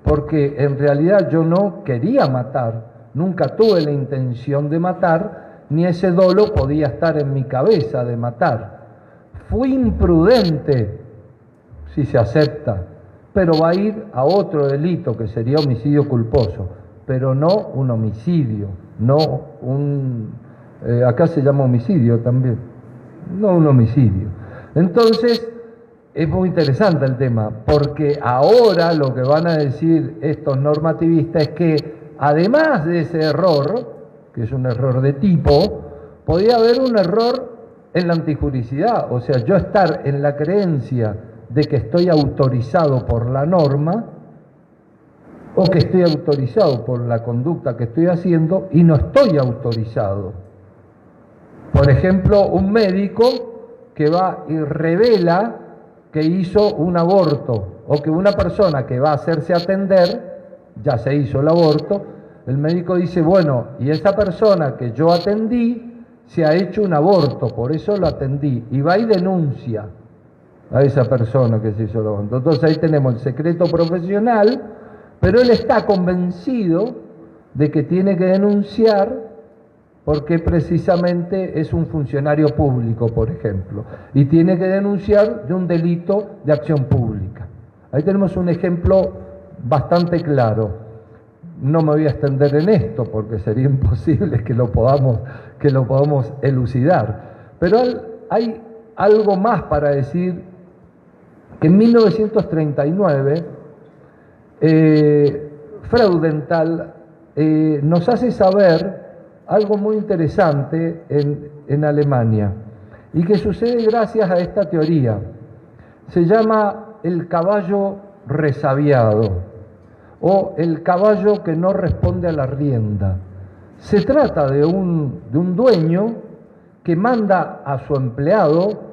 Speaker 5: porque en realidad yo no quería matar, nunca tuve la intención de matar, ni ese dolo podía estar en mi cabeza de matar. Fui imprudente, si se acepta, pero va a ir a otro delito que sería homicidio culposo, pero no un homicidio, no acá se llama homicidio también, no un homicidio. Entonces, es muy interesante el tema, porque ahora lo que van a decir estos normativistas es que además de ese error, que es un error de tipo, podía haber un error en la antijuricidad, o sea, yo estar en la creencia de que estoy autorizado por la norma, o que estoy autorizado por la conducta que estoy haciendo y no estoy autorizado. Por ejemplo, un médico que va y revela que hizo un aborto, o que una persona que va a hacerse atender, ya se hizo el aborto, el médico dice, bueno, y esa persona que yo atendí se ha hecho un aborto, por eso lo atendí, y va y denuncia a esa persona que se hizo el aborto. Entonces ahí tenemos el secreto profesional, pero él está convencido de que tiene que denunciar porque precisamente es un funcionario público, por ejemplo, y tiene que denunciar de un delito de acción pública. Ahí tenemos un ejemplo bastante claro. No me voy a extender en esto porque sería imposible que lo podamos elucidar, pero hay algo más para decir, que en 1939 Freudenthal nos hace saber algo muy interesante en Alemania y que sucede gracias a esta teoría. Se llama el caballo resabiado o el caballo que no responde a la rienda. Se trata de un dueño que manda a su empleado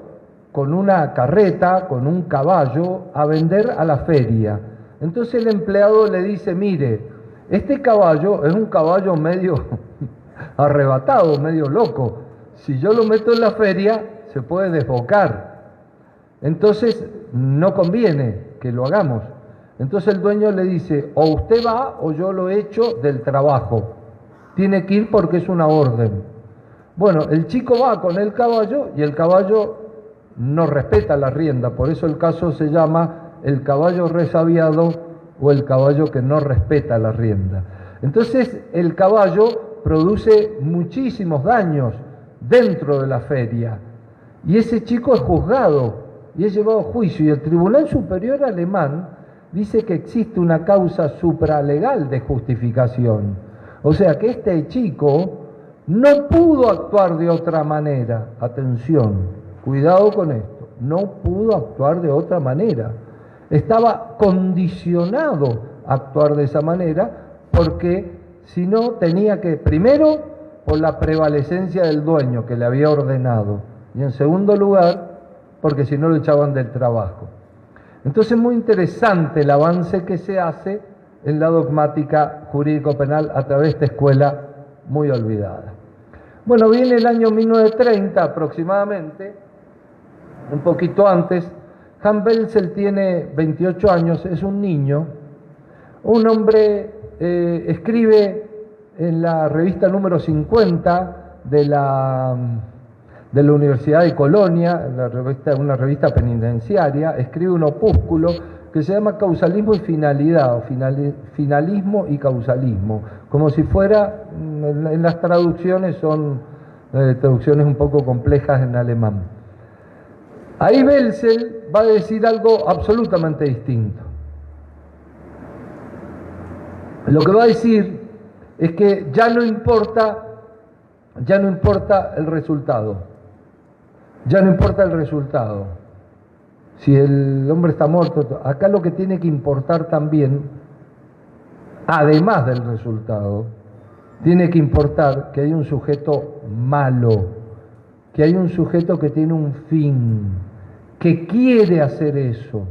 Speaker 5: con una carreta, con un caballo, a vender a la feria. Entonces el empleado le dice, mire, este caballo es un caballo medio arrebatado, medio loco. Si yo lo meto en la feria, se puede desbocar. Entonces no conviene que lo hagamos. Entonces el dueño le dice, o usted va o yo lo echo del trabajo. Tiene que ir porque es una orden. Bueno, el chico va con el caballo y el caballo no respeta la rienda, por eso el caso se llama el caballo resabiado o el caballo que no respeta la rienda. Entonces el caballo produce muchísimos daños dentro de la feria y ese chico es juzgado y es llevado a juicio, y el Tribunal Superior Alemán dice que existe una causa supralegal de justificación, o sea que este chico no pudo actuar de otra manera. Atención, cuidado con esto, no pudo actuar de otra manera. Estaba condicionado a actuar de esa manera porque si no tenía que, primero, por la prevalecencia del dueño que le había ordenado, y en segundo lugar, porque si no lo echaban del trabajo. Entonces es muy interesante el avance que se hace en la dogmática jurídico-penal a través de esta escuela muy olvidada. Bueno, viene el año 1930 aproximadamente, un poquito antes. Hans Welzel tiene 28 años, es un niño, un hombre, escribe en la revista número 50 de la Universidad de Colonia, una revista penitenciaria, escribe un opúsculo que se llama Causalismo y Finalidad, o Finalismo y Causalismo, como si fuera, en las traducciones son traducciones un poco complejas en alemán. Ahí Welzel va a decir algo absolutamente distinto. Lo que va a decir es que ya no importa el resultado. Ya no importa el resultado. Si el hombre está muerto, acá lo que tiene que importar también, además del resultado, tiene que importar que hay un sujeto malo, que hay un sujeto que tiene un fin, que quiere hacer eso.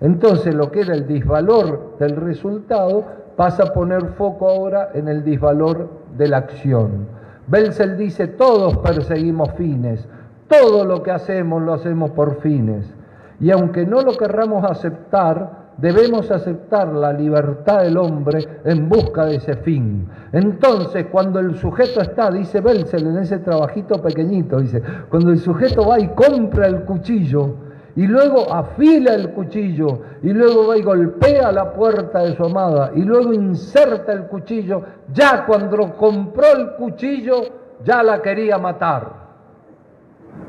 Speaker 5: Entonces lo que era el disvalor del resultado pasa a poner foco ahora en el disvalor de la acción. Welzel dice, todos perseguimos fines, todo lo que hacemos lo hacemos por fines. Y aunque no lo querramos aceptar, debemos aceptar la libertad del hombre en busca de ese fin. Entonces, cuando el sujeto está, dice Welzel en ese trabajito pequeñito, dice, cuando el sujeto va y compra el cuchillo, y luego afila el cuchillo, y luego va y golpea la puerta de su amada, y luego inserta el cuchillo, ya cuando compró el cuchillo, ya la quería matar.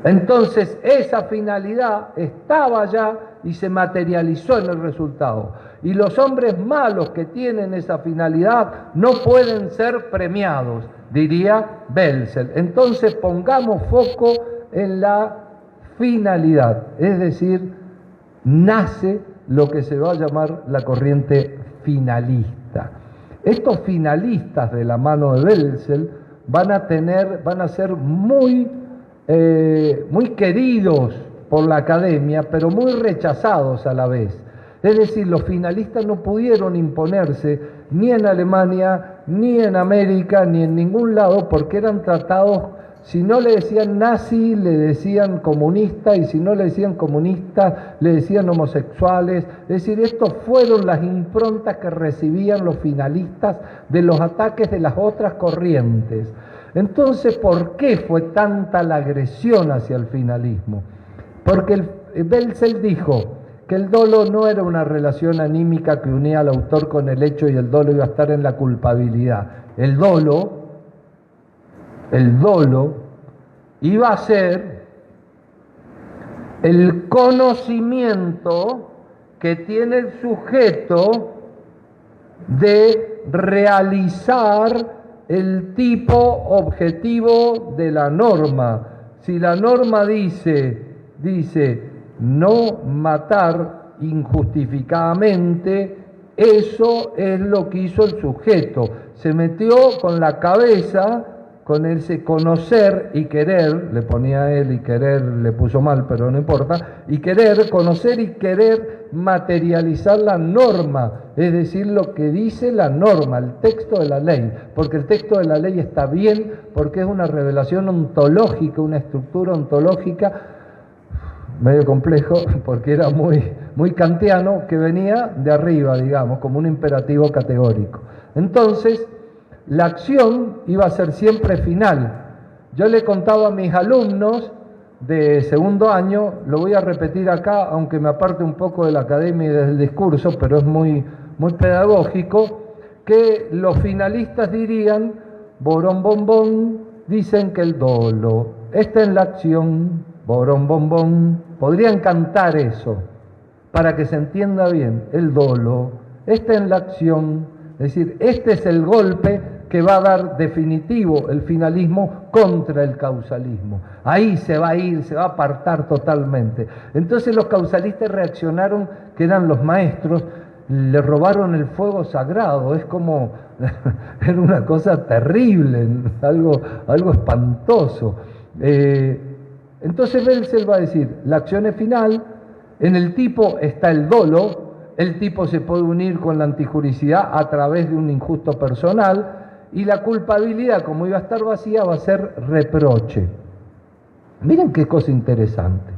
Speaker 5: Entonces esa finalidad estaba ya y se materializó en el resultado. Y los hombres malos que tienen esa finalidad no pueden ser premiados, diría Welzel. Entonces pongamos foco en la finalidad, es decir, nace lo que se va a llamar la corriente finalista. finalista. Estos finalistas de la mano de Welzel van a ser muy queridos por la academia, pero muy rechazados a la vez. Es decir, los finalistas no pudieron imponerse ni en Alemania, ni en América, ni en ningún lado, porque eran tratados, si no le decían nazi, le decían comunista, y si no le decían comunista, le decían homosexuales. Es decir, estos fueron las improntas que recibían los finalistas de los ataques de las otras corrientes. Entonces, ¿por qué fue tanta la agresión hacia el finalismo? Porque Welzel dijo que el dolo no era una relación anímica que unía al autor con el hecho y el dolo iba a estar en la culpabilidad. El dolo iba a ser el conocimiento que tiene el sujeto de realizar el tipo objetivo de la norma. Si la norma dice no matar injustificadamente, eso es lo que hizo el sujeto. Se metió con la cabeza, con ese conocer y querer, le ponía él y querer, le puso mal, pero no importa, y querer, conocer y querer materializar la norma, es decir, lo que dice la norma, el texto de la ley, porque el texto de la ley está bien, porque es una revelación ontológica, una estructura ontológica, medio complejo, porque era muy kantiano, que venía de arriba, digamos, como un imperativo categórico. Entonces, la acción iba a ser siempre final. Yo le contaba a mis alumnos de segundo año, lo voy a repetir acá, aunque me aparte un poco de la academia y del discurso, pero es muy pedagógico, que los finalistas dirían, borón bombón, dicen que el dolo está en la acción, borón bombón. Podrían cantar eso para que se entienda bien. El dolo está en la acción, es decir, este es el golpe que va a dar definitivo el finalismo contra el causalismo. Ahí se va a ir, se va a apartar totalmente. Entonces los causalistas reaccionaron, que eran los maestros, le robaron el fuego sagrado. Es como, era una cosa terrible, algo espantoso. Entonces Welzel va a decir, la acción es final, en el tipo está el dolo, el tipo se puede unir con la antijuricidad a través de un injusto personal, y la culpabilidad, como iba a estar vacía, va a ser reproche. Miren qué cosa interesante.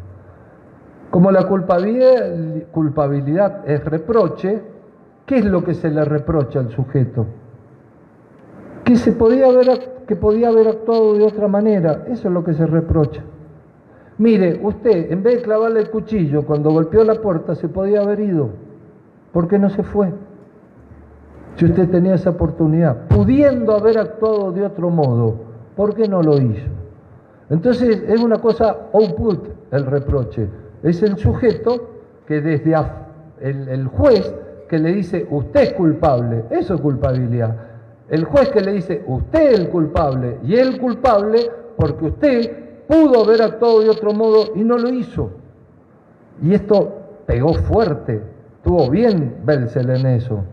Speaker 5: Como la culpabilidad es reproche, ¿qué es lo que se le reprocha al sujeto? Que podía haber actuado de otra manera, eso es lo que se reprocha. Mire, usted, en vez de clavarle el cuchillo cuando golpeó la puerta, se podía haber ido. ¿Por qué no se fue? Si usted tenía esa oportunidad, pudiendo haber actuado de otro modo, ¿por qué no lo hizo? Entonces es una cosa output el reproche. Es el sujeto que desde el juez que le dice usted es culpable, eso es culpabilidad. El juez que le dice usted es el culpable y el culpable porque usted pudo haber actuado de otro modo y no lo hizo. Y esto pegó fuerte, estuvo bien Welzel en eso.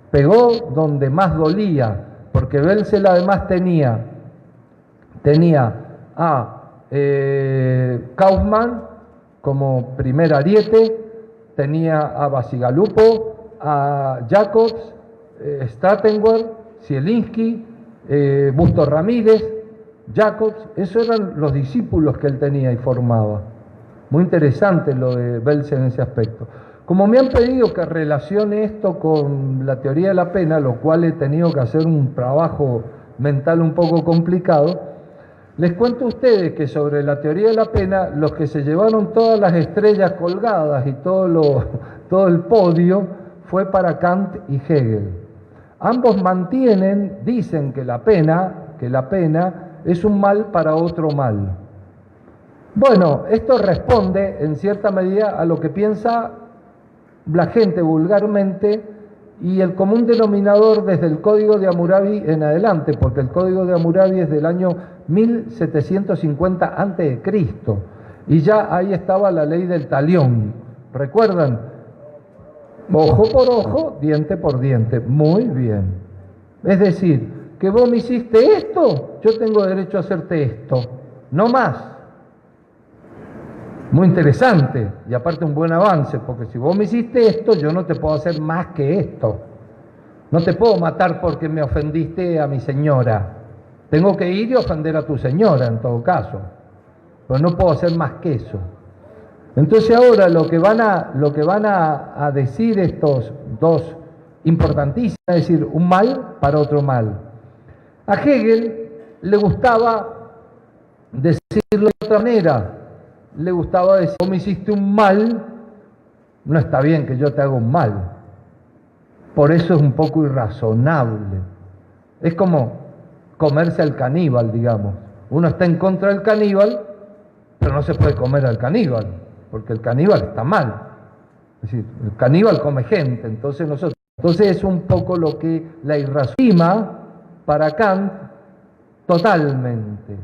Speaker 5: Pegó donde más dolía, porque Welzel además tenía a Kaufmann como primer ariete, tenía a Bacigalupo, a Jacobs, Strattenberg, Zielinski, Busto Ramírez, Jacobs, esos eran los discípulos que él tenía y formaba. Muy interesante lo de Welzel en ese aspecto. Como me han pedido que relacione esto con la teoría de la pena, lo cual he tenido que hacer un trabajo mental un poco complicado, les cuento a ustedes que sobre la teoría de la pena, los que se llevaron todas las estrellas colgadas y todo el podio fue para Kant y Hegel. Ambos dicen que la pena es un mal para otro mal. Bueno, esto responde en cierta medida a lo que piensa la gente vulgarmente y el común denominador desde el Código de Hammurabi en adelante, porque el Código de Hammurabi es del año 1750 a.C. y ya ahí estaba la ley del talión. ¿Recuerdan? Ojo por ojo, diente por diente. Muy bien. Es decir, que vos me hiciste esto, yo tengo derecho a hacerte esto. No más. Muy interesante. Y aparte un buen avance, porque si vos me hiciste esto, yo no te puedo hacer más que esto. No te puedo matar porque me ofendiste a mi señora. Tengo que ir y ofender a tu señora en todo caso. Pero no puedo hacer más que eso. Entonces ahora lo que van a decir estos dos importantísimos, es decir, un mal para otro mal. A Hegel le gustaba decirlo de otra manera. Le gustaba decir, vos me hiciste un mal, no está bien que yo te haga un mal. Por eso es un poco irrazonable. Es como comerse al caníbal, digamos. Uno está en contra del caníbal, pero no se puede comer al caníbal, porque el caníbal está mal. Es decir, el caníbal come gente, entonces es un poco lo que la irrazonima para Kant totalmente,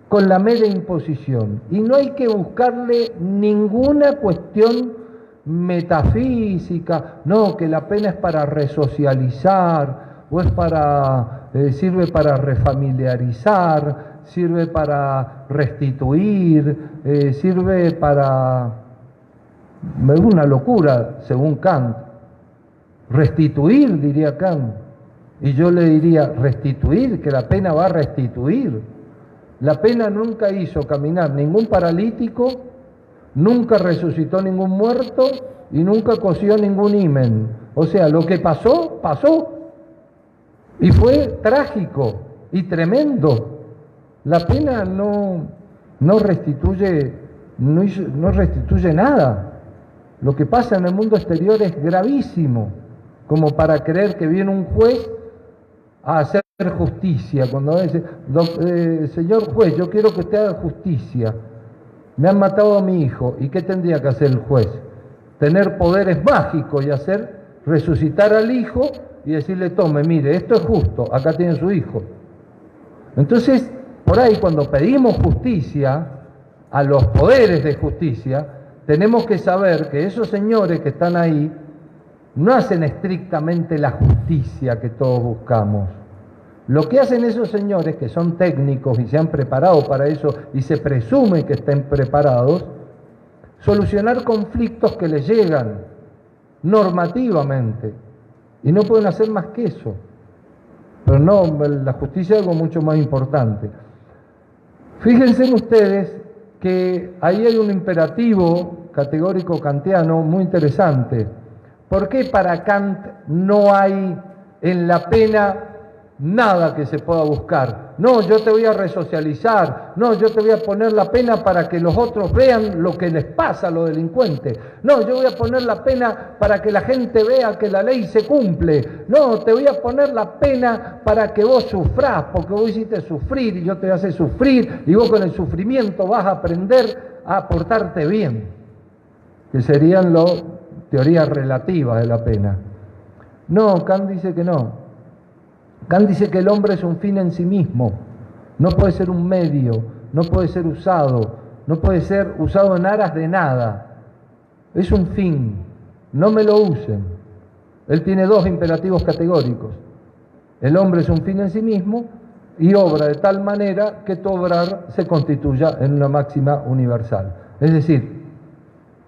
Speaker 5: con la mera imposición. Y no hay que buscarle ninguna cuestión metafísica, no, que la pena es para resocializar, o es para, sirve para refamiliarizar, sirve para restituir, sirve para... Es una locura, según Kant. Restituir, diría Kant. Y yo le diría, restituir, que la pena va a restituir. La pena nunca hizo caminar ningún paralítico, nunca resucitó ningún muerto y nunca cosió ningún himen. O sea, lo que pasó, pasó. Y fue trágico y tremendo. La pena no restituye nada. Lo que pasa en el mundo exterior es gravísimo, como para creer que viene un juez a hacer justicia. Cuando dice, señor juez, yo quiero que usted haga justicia. Me han matado a mi hijo. ¿Y qué tendría que hacer el juez? Tener poderes mágicos y hacer resucitar al hijo y decirle, tome, mire, esto es justo, acá tiene su hijo. Entonces, por ahí cuando pedimos justicia a los poderes de justicia, tenemos que saber que esos señores que están ahí no hacen estrictamente la justicia que todos buscamos. Lo que hacen esos señores, que son técnicos y se han preparado para eso y se presume que estén preparados, solucionar conflictos que les llegan normativamente y no pueden hacer más que eso. Pero no, la justicia es algo mucho más importante. Fíjense ustedes que ahí hay un imperativo categórico kantiano muy interesante. ¿Por qué para Kant no hay en la pena nada que se pueda buscar? No, yo te voy a resocializar, no, yo te voy a poner la pena para que los otros vean lo que les pasa a los delincuentes, no, yo voy a poner la pena para que la gente vea que la ley se cumple, no, te voy a poner la pena para que vos sufrás, porque vos hiciste sufrir y yo te voy a hacer sufrir y vos con el sufrimiento vas a aprender a portarte bien, que serían las teorías relativas de la pena. No, Kant dice que no. Kant dice que el hombre es un fin en sí mismo, no puede ser un medio, no puede ser usado, no puede ser usado en aras de nada. Es un fin, no me lo usen. Él tiene dos imperativos categóricos. El hombre es un fin en sí mismo y obra de tal manera que tu obrar se constituya en una máxima universal. Es decir,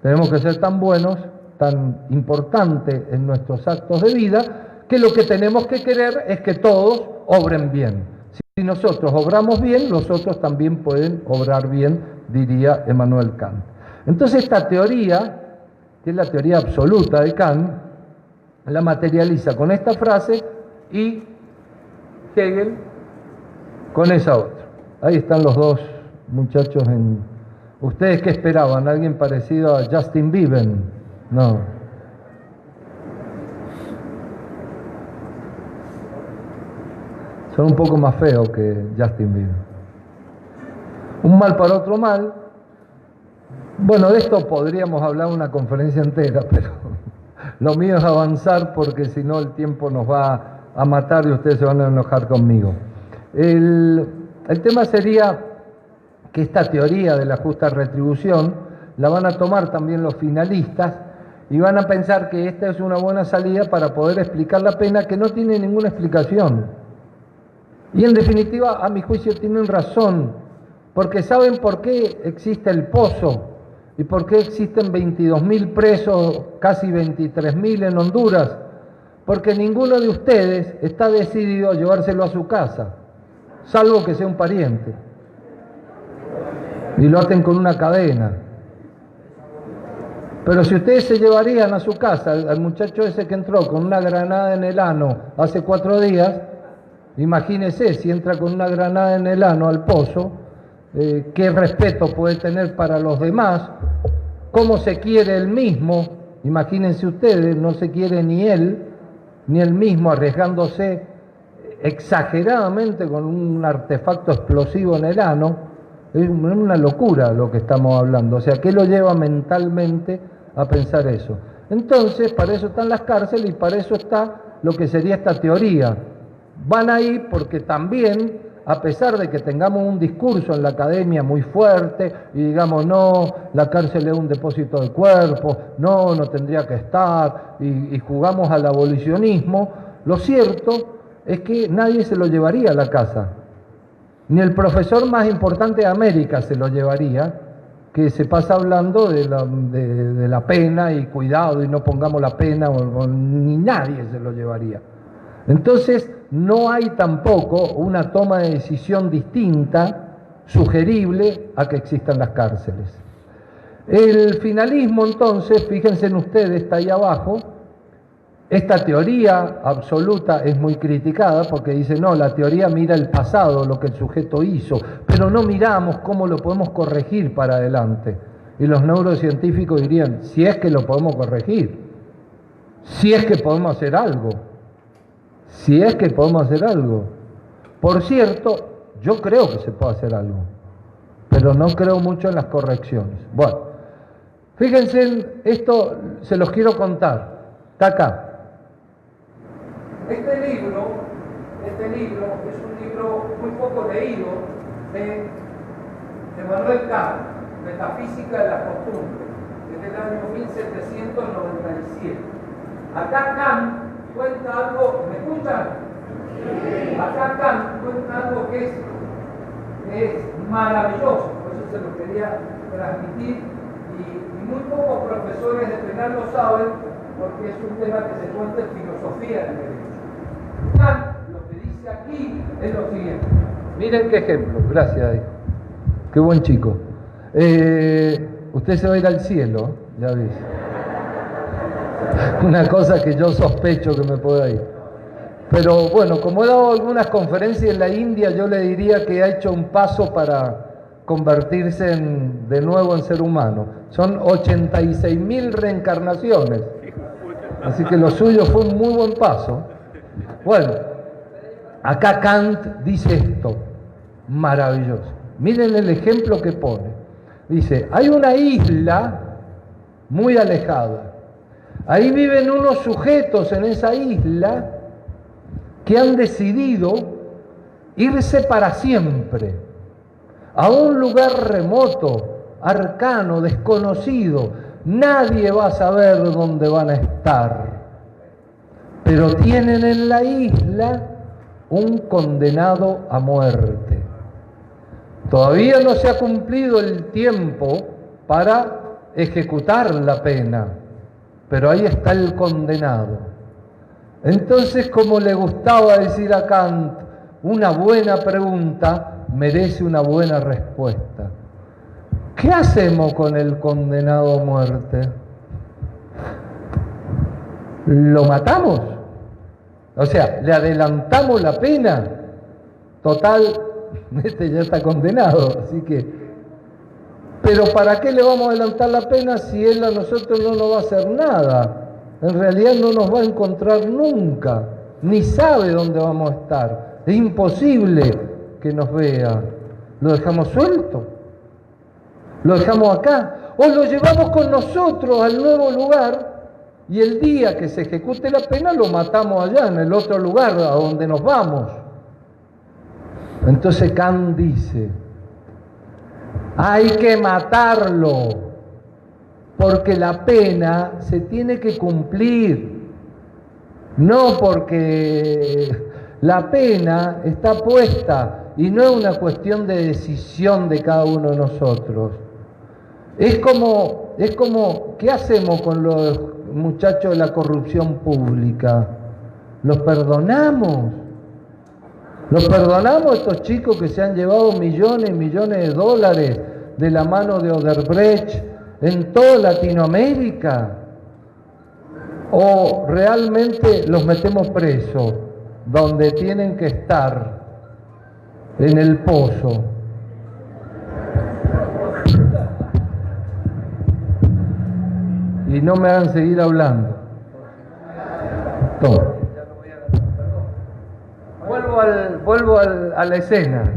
Speaker 5: tenemos que ser tan buenos, tan importantes en nuestros actos de vida, que lo que tenemos que querer es que todos obren bien. Si nosotros obramos bien, los otros también pueden obrar bien, diría Emmanuel Kant. Entonces esta teoría, que es la teoría absoluta de Kant, la materializa con esta frase y Hegel con esa otra. Ahí están los dos muchachos en... ¿Ustedes qué esperaban? ¿Alguien parecido a Justin Bieber? No. Son un poco más feos que Justin Bieber. Un mal para otro mal. Bueno, de esto podríamos hablar una conferencia entera, pero lo mío es avanzar porque si no el tiempo nos va a matar y ustedes se van a enojar conmigo. El tema sería que esta teoría de la justa retribución la van a tomar también los finalistas y van a pensar que esta es una buena salida para poder explicar la pena que no tiene ninguna explicación. Y en definitiva, a mi juicio, tienen razón, porque ¿saben por qué existe el pozo? ¿Y por qué existen 22.000 presos, casi 23.000 en Honduras? Porque ninguno de ustedes está decidido a llevárselo a su casa, salvo que sea un pariente, y lo aten con una cadena. Pero si ustedes se llevarían a su casa al muchacho ese que entró con una granada en el ano hace 4 días, imagínense si entra con una granada en el ano al pozo, qué respeto puede tener para los demás, cómo se quiere él mismo. Imagínense ustedes, no se quiere ni él, ni él mismo, arriesgándose exageradamente con un artefacto explosivo en el ano. Es una locura lo que estamos hablando. O sea, ¿qué lo lleva mentalmente a pensar eso? Entonces, para eso están las cárceles y para eso está lo que sería esta teoría. Van ahí porque también, a pesar de que tengamos un discurso en la academia muy fuerte y digamos, no, la cárcel es un depósito de cuerpo, no tendría que estar, y jugamos al abolicionismo, lo cierto es que nadie se lo llevaría a la casa. Ni el profesor más importante de América se lo llevaría, que se pasa hablando de la pena y cuidado y no pongamos la pena, ni nadie se lo llevaría. Entonces, no hay tampoco una toma de decisión distinta, sugerible a que existan las cárceles. El finalismo, entonces, fíjense en ustedes, está ahí abajo. Esta teoría absoluta es muy criticada porque dice, no, la teoría mira el pasado, lo que el sujeto hizo, pero no miramos cómo lo podemos corregir para adelante. Y los neurocientíficos dirían, si es que lo podemos corregir, si es que podemos hacer algo. Si es que podemos hacer algo. Por cierto, yo creo que se puede hacer algo, pero no creo mucho en las correcciones. Bueno, fíjense, esto se los quiero contar. Está acá. Este libro es un libro muy poco leído de Manuel Kant, Metafísica de la Costumbre, desde el año 1797. Acá Kant cuenta algo, ¿me escuchan? Acá Kant cuenta algo que es maravilloso, por eso se lo quería transmitir, y muy pocos profesores de penal lo saben, porque es un tema que se cuenta en filosofía del derecho. Kant, lo que dice aquí es lo siguiente. Miren qué ejemplo, gracias, qué buen chico. Usted se va a ir al cielo, ya ves. Una cosa que yo sospecho que me pueda ir. Pero bueno, como he dado algunas conferencias en la India, yo le diría que ha hecho un paso para convertirse de nuevo en ser humano. Son 86.000 reencarnaciones. Así que lo suyo fue un muy buen paso. Bueno, acá Kant dice esto, maravilloso. Miren el ejemplo que pone. Dice, hay una isla muy alejada. Ahí viven unos sujetos en esa isla que han decidido irse para siempre a un lugar remoto, arcano, desconocido. Nadie va a saber dónde van a estar, pero tienen en la isla un condenado a muerte. Todavía no se ha cumplido el tiempo para ejecutar la pena, pero ahí está el condenado. Entonces, como le gustaba decir a Kant, una buena pregunta merece una buena respuesta. ¿Qué hacemos con el condenado a muerte? ¿Lo matamos? O sea, ¿le adelantamos la pena? Total, este ya está condenado, así que... Pero ¿para qué le vamos a adelantar la pena si él a nosotros no nos va a hacer nada? En realidad no nos va a encontrar nunca, ni sabe dónde vamos a estar. Es imposible que nos vea. ¿Lo dejamos suelto? ¿Lo dejamos acá? ¿O lo llevamos con nosotros al nuevo lugar y el día que se ejecute la pena lo matamos allá, en el otro lugar a donde nos vamos? Entonces Kant dice, hay que matarlo. porque la pena se tiene que cumplir, no porque la pena está puesta y no es una cuestión de decisión de cada uno de nosotros. Es como, ¿qué hacemos con los muchachos de la corrupción pública? ¿Los perdonamos? ¿Los perdonamos estos chicos que se han llevado millones y millones de dólares de la mano de Odebrecht en toda Latinoamérica? ¿O realmente los metemos presos donde tienen que estar, en el pozo? Y no me hagan seguir hablando. Toma. Vuelvo a la escena.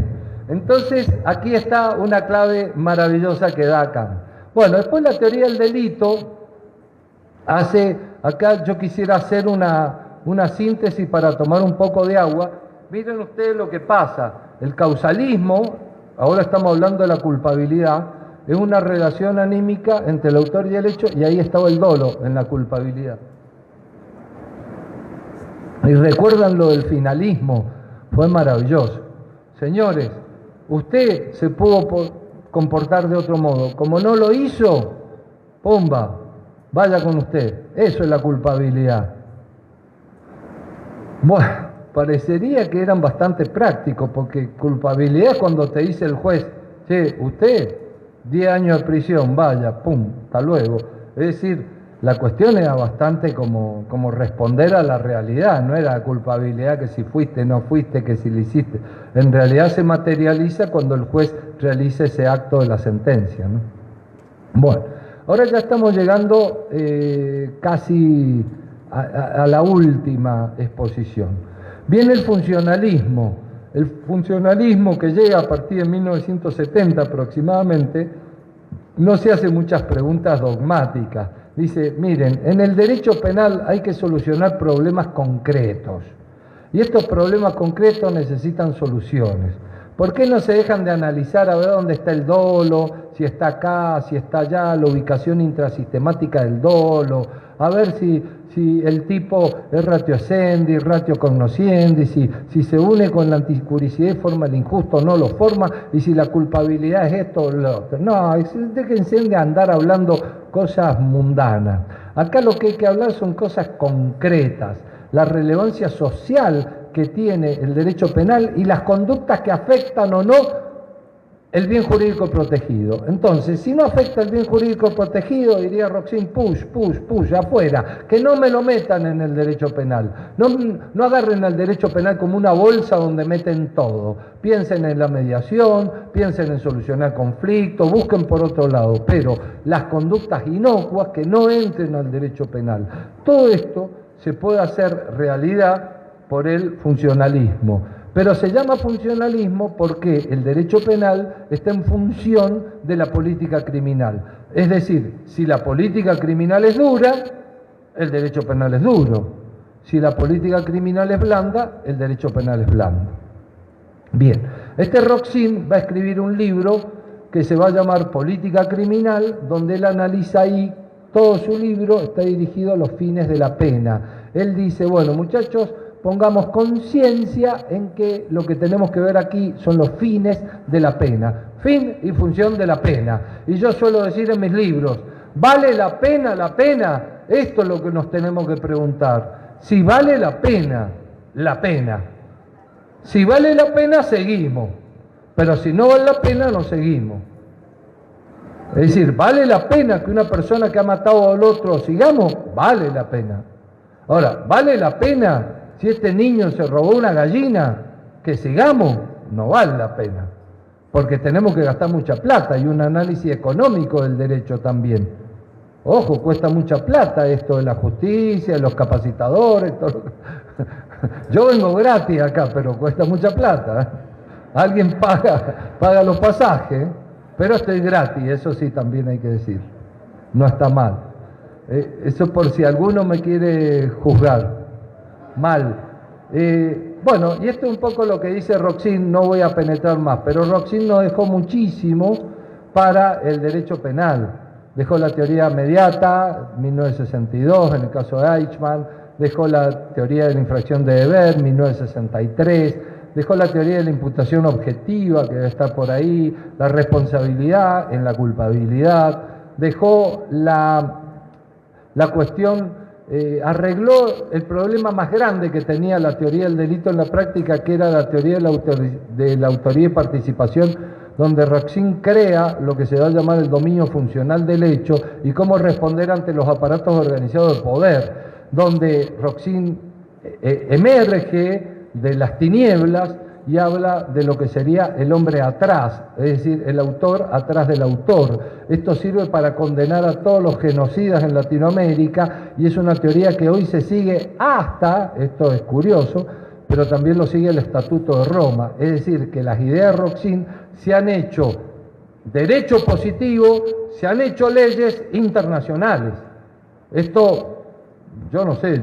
Speaker 5: Entonces, aquí está una clave maravillosa que da Kant. Bueno, después la teoría del delito acá yo quisiera hacer una síntesis para tomar un poco de agua. Miren ustedes lo que pasa. El causalismo, ahora estamos hablando de la culpabilidad, es una relación anímica entre el autor y el hecho, y ahí estaba el dolo en la culpabilidad. Y recuerdan lo del finalismo, fue maravilloso. Señores, usted se pudo comportar de otro modo. Como no lo hizo, ¡pumba! Vaya con usted. Eso es la culpabilidad. Bueno, parecería que eran bastante prácticos, porque culpabilidad es cuando te dice el juez, che, usted, 10 años de prisión, vaya, pum, hasta luego. Es decir, la cuestión era bastante como responder a la realidad, no era culpabilidad que si fuiste, no fuiste, que si lo hiciste. En realidad se materializa cuando el juez realiza ese acto de la sentencia, ¿no? Bueno, ahora ya estamos llegando casi a la última exposición. Viene el funcionalismo que llega a partir de 1970 aproximadamente, no se hace muchas preguntas dogmáticas. Dice, miren, en el derecho penal hay que solucionar problemas concretos. Y estos problemas concretos necesitan soluciones. ¿Por qué no se dejan de analizar a ver dónde está el dolo, si está acá, si está allá, la ubicación intrasistemática del dolo, a ver si el tipo es ratio ascendi, ratio cognoscendi, si se une con la anticuricidad y forma el injusto, no lo forma, y si la culpabilidad es esto o lo otro. No, déjense de andar hablando cosas mundanas. Acá lo que hay que hablar son cosas concretas, la relevancia social que tiene el derecho penal y las conductas que afectan o no el bien jurídico protegido. Entonces, si no afecta el bien jurídico protegido, diría Roxin, push, afuera, que no me lo metan en el derecho penal. No agarren al derecho penal como una bolsa donde meten todo. Piensen en la mediación, piensen en solucionar conflictos, busquen por otro lado, pero las conductas inocuas que no entren al derecho penal. Todo esto se puede hacer realidad por el funcionalismo. Pero se llama funcionalismo porque el derecho penal está en función de la política criminal. Es decir, si la política criminal es dura, el derecho penal es duro. Si la política criminal es blanda, el derecho penal es blando. Bien, este Roxin va a escribir un libro que se va a llamar Política Criminal, donde él analiza ahí, todo su libro está dirigido a los fines de la pena. Él dice, bueno, muchachos, pongamos conciencia en que lo que tenemos que ver aquí son los fines de la pena, fin y función de la pena. Y yo suelo decir en mis libros, ¿vale la pena la pena? Esto es lo que nos tenemos que preguntar. Si vale la pena, la pena. Si vale la pena, seguimos. Pero si no vale la pena, no seguimos. Es decir, ¿vale la pena que una persona que ha matado al otro sigamos? Vale la pena. Ahora, ¿vale la pena si este niño se robó una gallina, que sigamos? No vale la pena, porque tenemos que gastar mucha plata y un análisis económico del derecho también. Ojo, cuesta mucha plata esto de la justicia, de los capacitadores, todo. Yo vengo gratis acá, pero cuesta mucha plata, ¿eh? Alguien paga los pasajes, pero estoy gratis, eso sí también hay que decir. No está mal. Eso por si alguno me quiere juzgar. Mal. Bueno, y esto es un poco lo que dice Roxin, no voy a penetrar más, pero Roxin nos dejó muchísimo para el derecho penal. Dejó la teoría mediata, 1962, en el caso de Eichmann, dejó la teoría de la infracción de deber, 1963, dejó la teoría de la imputación objetiva, que debe estar por ahí, la responsabilidad en la culpabilidad, dejó la cuestión, arregló el problema más grande que tenía la teoría del delito en la práctica, que era la teoría de la autoría y participación, donde Roxin crea lo que se va a llamar el dominio funcional del hecho y cómo responder ante los aparatos organizados de poder, donde Roxin emerge de las tinieblas y habla de lo que sería el hombre atrás, es decir, el autor atrás del autor. Esto sirve para condenar a todos los genocidas en Latinoamérica y es una teoría que hoy se sigue hasta, esto es curioso, pero también lo sigue el Estatuto de Roma, es decir, que las ideas de Roxin se han hecho derecho positivo, se han hecho leyes internacionales. Esto, yo no sé,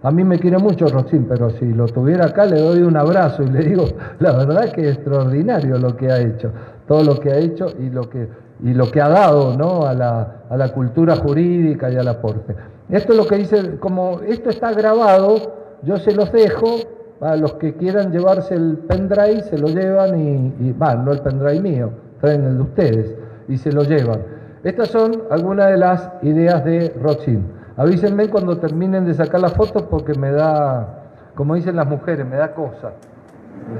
Speaker 5: a mí me quiere mucho Roxin, pero si lo tuviera acá le doy un abrazo y le digo, la verdad es que es extraordinario lo que ha hecho, todo lo que ha hecho y lo que ha dado, ¿no?, a la cultura jurídica y al aporte. Esto es lo que dice, como esto está grabado, yo se los dejo, a los que quieran llevarse el pendrive se lo llevan no el pendrive mío, traen el de ustedes y se lo llevan. Estas son algunas de las ideas de Roxin. Avísenme cuando terminen de sacar las fotos porque me da, como dicen las mujeres, me da cosa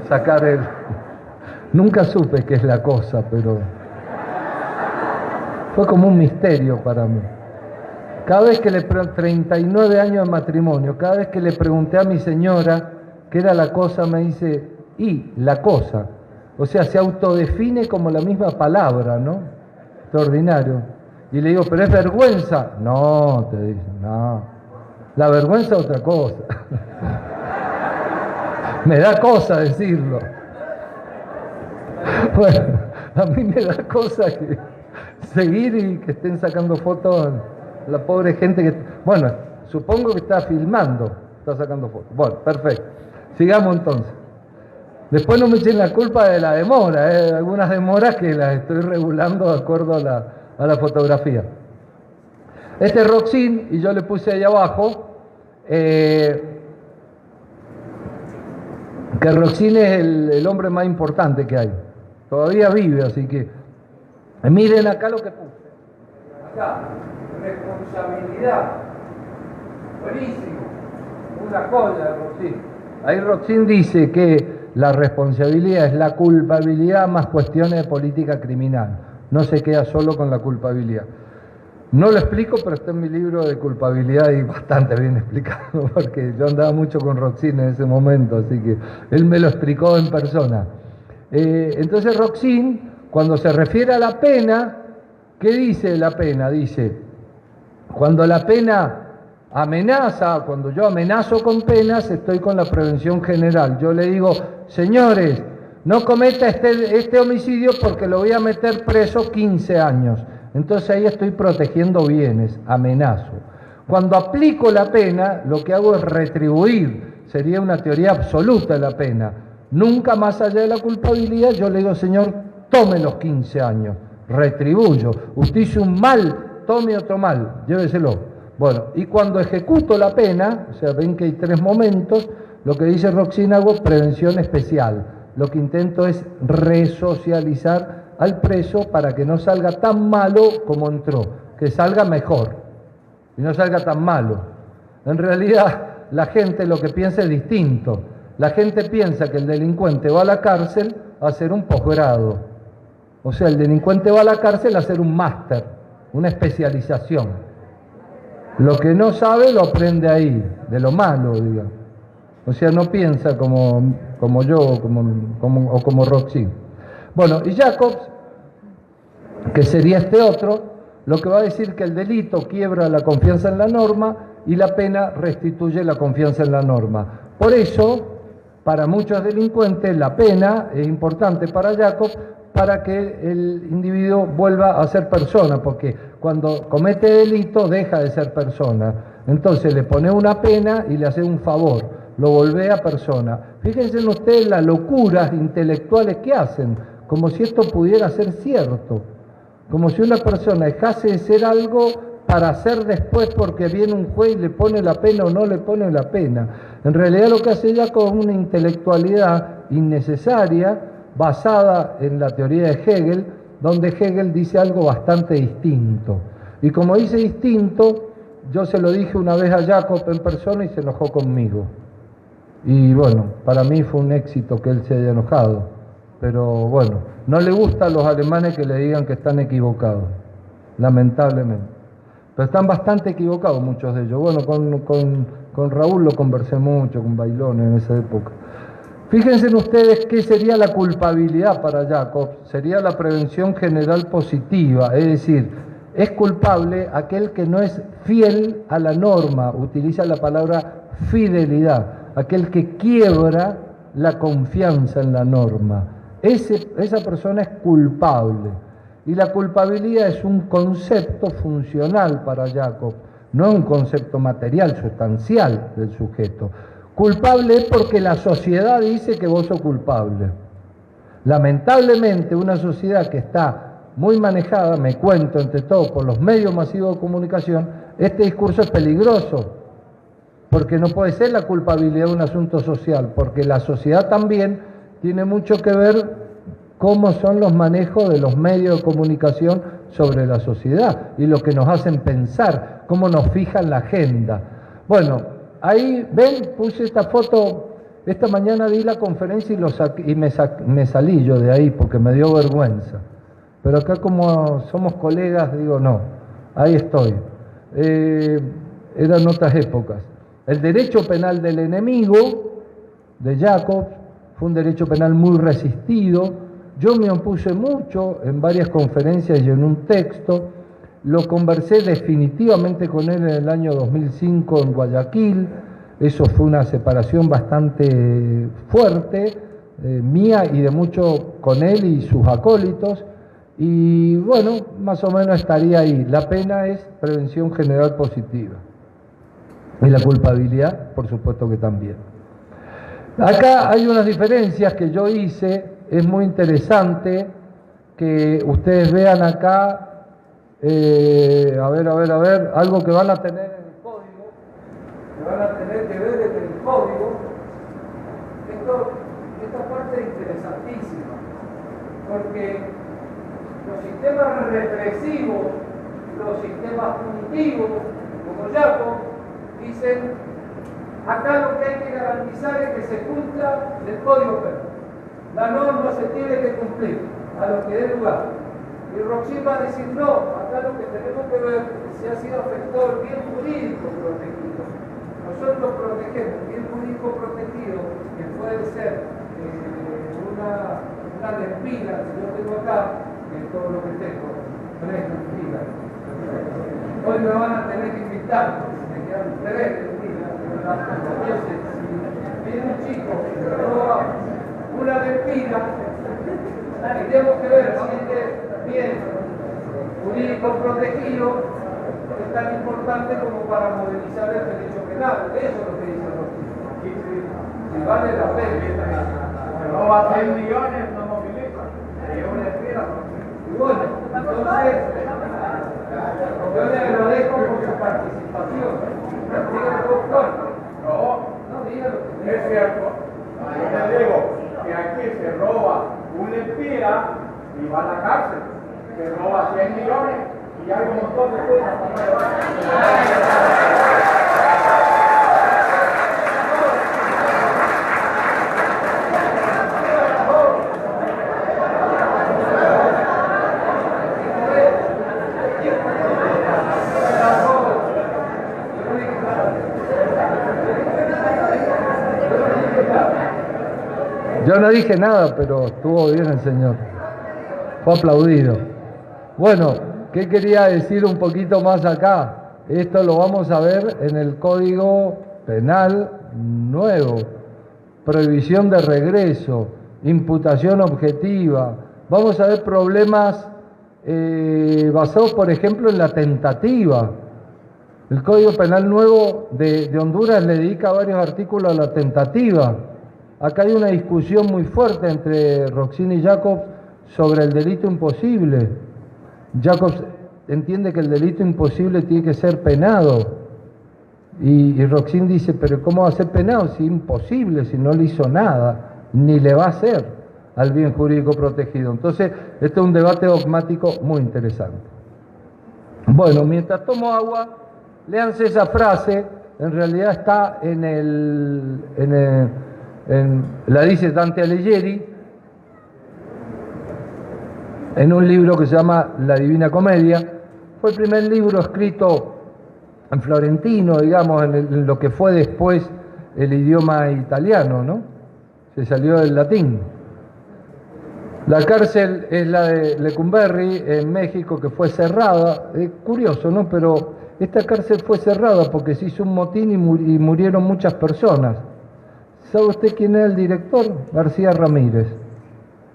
Speaker 5: sacar el... Nunca supe qué es la cosa, pero fue como un misterio para mí. Cada vez que 39 años de matrimonio, cada vez que le pregunté a mi señora qué era la cosa, me dice, y la cosa. O sea, se autodefine como la misma palabra, ¿no? Extraordinario. Y le digo, ¿pero es vergüenza? No, te dice, no. La vergüenza es otra cosa. Me da cosa decirlo. Bueno, a mí me da cosa que seguir y que estén sacando fotos la pobre gente que... Bueno, supongo que está filmando, está sacando fotos. Bueno, perfecto. Sigamos entonces. Después no me echen la culpa de la demora, algunas demoras que las estoy regulando de acuerdo a la fotografía. Este es Roxin, y yo le puse ahí abajo que Roxin es el hombre más importante que hay. Todavía vive, así que miren acá lo que puse. Acá, responsabilidad. Buenísimo. Una joya de Roxin. Ahí Roxin dice que la responsabilidad es la culpabilidad más cuestiones de política criminal. No se queda solo con la culpabilidad. No lo explico, pero está en mi libro de culpabilidad y bastante bien explicado, porque yo andaba mucho con Roxin en ese momento, así que él me lo explicó en persona. Entonces Roxin, cuando se refiere a la pena, ¿qué dice la pena? Dice, cuando la pena amenaza, cuando yo amenazo con penas, estoy con la prevención general. Yo le digo, señores, no cometa este homicidio porque lo voy a meter preso 15 años. Entonces ahí estoy protegiendo bienes, amenazo. Cuando aplico la pena, lo que hago es retribuir, sería una teoría absoluta de la pena. Nunca más allá de la culpabilidad, yo le digo, señor, tome los 15 años, retribuyo. Usted hizo un mal, tome otro mal, lléveselo. Bueno, y cuando ejecuto la pena, o sea, ven que hay 3 momentos, lo que dice Roxin, hago prevención especial. Lo que intento es resocializar al preso para que no salga tan malo como entró, que salga mejor y no salga tan malo. En realidad, la gente lo que piensa es distinto. La gente piensa que el delincuente va a la cárcel a hacer un posgrado. O sea, el delincuente va a la cárcel a hacer un máster, una especialización. Lo que no sabe lo aprende ahí, de lo malo, digamos. O sea, no piensa como yo o como Roxin. Bueno, y Jacobs, que sería este otro, lo que va a decir que el delito quiebra la confianza en la norma y la pena restituye la confianza en la norma. Por eso, para muchos delincuentes, la pena es importante para Jacobs para que el individuo vuelva a ser persona, porque cuando comete delito deja de ser persona. Entonces le pone una pena y le hace un favor, lo volvé a persona. Fíjense en ustedes las locuras intelectuales que hacen, como si esto pudiera ser cierto. como si una persona dejase de ser algo para hacer después porque viene un juez y le pone la pena o no le pone la pena. En realidad lo que hace Jacob es una intelectualidad innecesaria basada en la teoría de Hegel, donde Hegel dice algo bastante distinto. Y como dice distinto, yo se lo dije una vez a Jacob en persona y se enojó conmigo. Y bueno, para mí fue un éxito que él se haya enojado. Pero bueno, no le gusta a los alemanes que le digan que están equivocados, lamentablemente. Pero están bastante equivocados muchos de ellos. Bueno, con Raúl lo conversé mucho, con Bailón en esa época. Fíjense ustedes qué sería la culpabilidad para Jacob. Sería la prevención general positiva, es decir, es culpable aquel que no es fiel a la norma, utiliza la palabra fidelidad, aquel que quiebra la confianza en la norma. Esa persona es culpable. Y la culpabilidad es un concepto funcional para Jacob, no es un concepto material, sustancial del sujeto. Culpable es porque la sociedad dice que vos sos culpable. Lamentablemente, una sociedad que está muy manejada, me cuento entre todos, por los medios masivos de comunicación, este discurso es peligroso, porque no puede ser la culpabilidad de un asunto social, porque la sociedad también tiene mucho que ver cómo son los manejos de los medios de comunicación sobre la sociedad y lo que nos hacen pensar, cómo nos fijan la agenda. Bueno, ahí ven, puse esta foto, esta mañana di la conferencia y me salí yo de ahí porque me dio vergüenza. Pero acá como somos colegas, digo no, ahí estoy. Eran otras épocas. El derecho penal del enemigo de Jacob fue un derecho penal muy resistido. Yo me opuse mucho en varias conferencias y en un texto. Lo conversé definitivamente con él en el año 2005 en Guayaquil. Eso fue una separación bastante fuerte, mía y de mucho con él y sus acólitos. Y bueno, más o menos estaría ahí. La pena es prevención general positiva. Y la culpabilidad, por supuesto que también. Acá hay unas diferencias que yo hice. Es muy interesante que ustedes vean acá, a ver, algo que van a tener en el código, que van a tener que ver en el código. Esta parte es interesantísima, porque los sistemas represivos, los sistemas punitivos, como Jacob, dicen, acá lo que hay que garantizar es que se cumpla el código penal. La norma se tiene que cumplir a lo que dé lugar. Y Roxin va a decir, no, acá lo que tenemos que ver es si ha sido afectado el bien jurídico protegido. Nosotros protegemos el bien jurídico protegido, que puede ser una despila, que yo tengo acá, que es todo lo que tengo, 3 despilas. Hoy me van a tener que invitar, me quedan 3 despilas. Entonces, si viene un chico que roba una despida, tenemos que ver si este bien jurídico protegido es tan importante como para modelizar el derecho penal. Eso es lo que dice Roxin. Si vale la pena.
Speaker 6: No va a 100 millones, no moviliza.
Speaker 5: Y bueno, entonces, yo le agradezco por su participación. Dígame, doctor.
Speaker 6: No, es cierto. Yo le digo que aquí se roba un espía y va a la cárcel. Se roba 100 millones y hay un montón de cosas
Speaker 5: Yo no dije nada, pero estuvo bien el señor. Fue aplaudido. Bueno, ¿qué quería decir un poquito más acá? Esto lo vamos a ver en el Código Penal nuevo. Prohibición de regreso, imputación objetiva. Vamos a ver problemas basados, por ejemplo, en la tentativa. El Código Penal nuevo de Honduras le dedica varios artículos a la tentativa. Acá hay una discusión muy fuerte entre Roxin y Jacob sobre el delito imposible. Jacobs entiende que el delito imposible tiene que ser penado. Y Roxin dice, pero ¿cómo va a ser penado si es imposible, si no le hizo nada, ni le va a hacer al bien jurídico protegido? Entonces, este es un debate dogmático muy interesante. Bueno, mientras tomo agua, léanse esa frase, en realidad está la dice Dante Alighieri, en un libro que se llama La Divina Comedia. Fue el primer libro escrito en florentino, digamos, en lo que fue después el idioma italiano, ¿no? Se salió del latín. La cárcel es la de Lecumberri, en México, que fue cerrada. Es curioso, ¿no? Pero esta cárcel fue cerrada porque se hizo un motín y murieron muchas personas. ¿Sabe usted quién era el director? García Ramírez.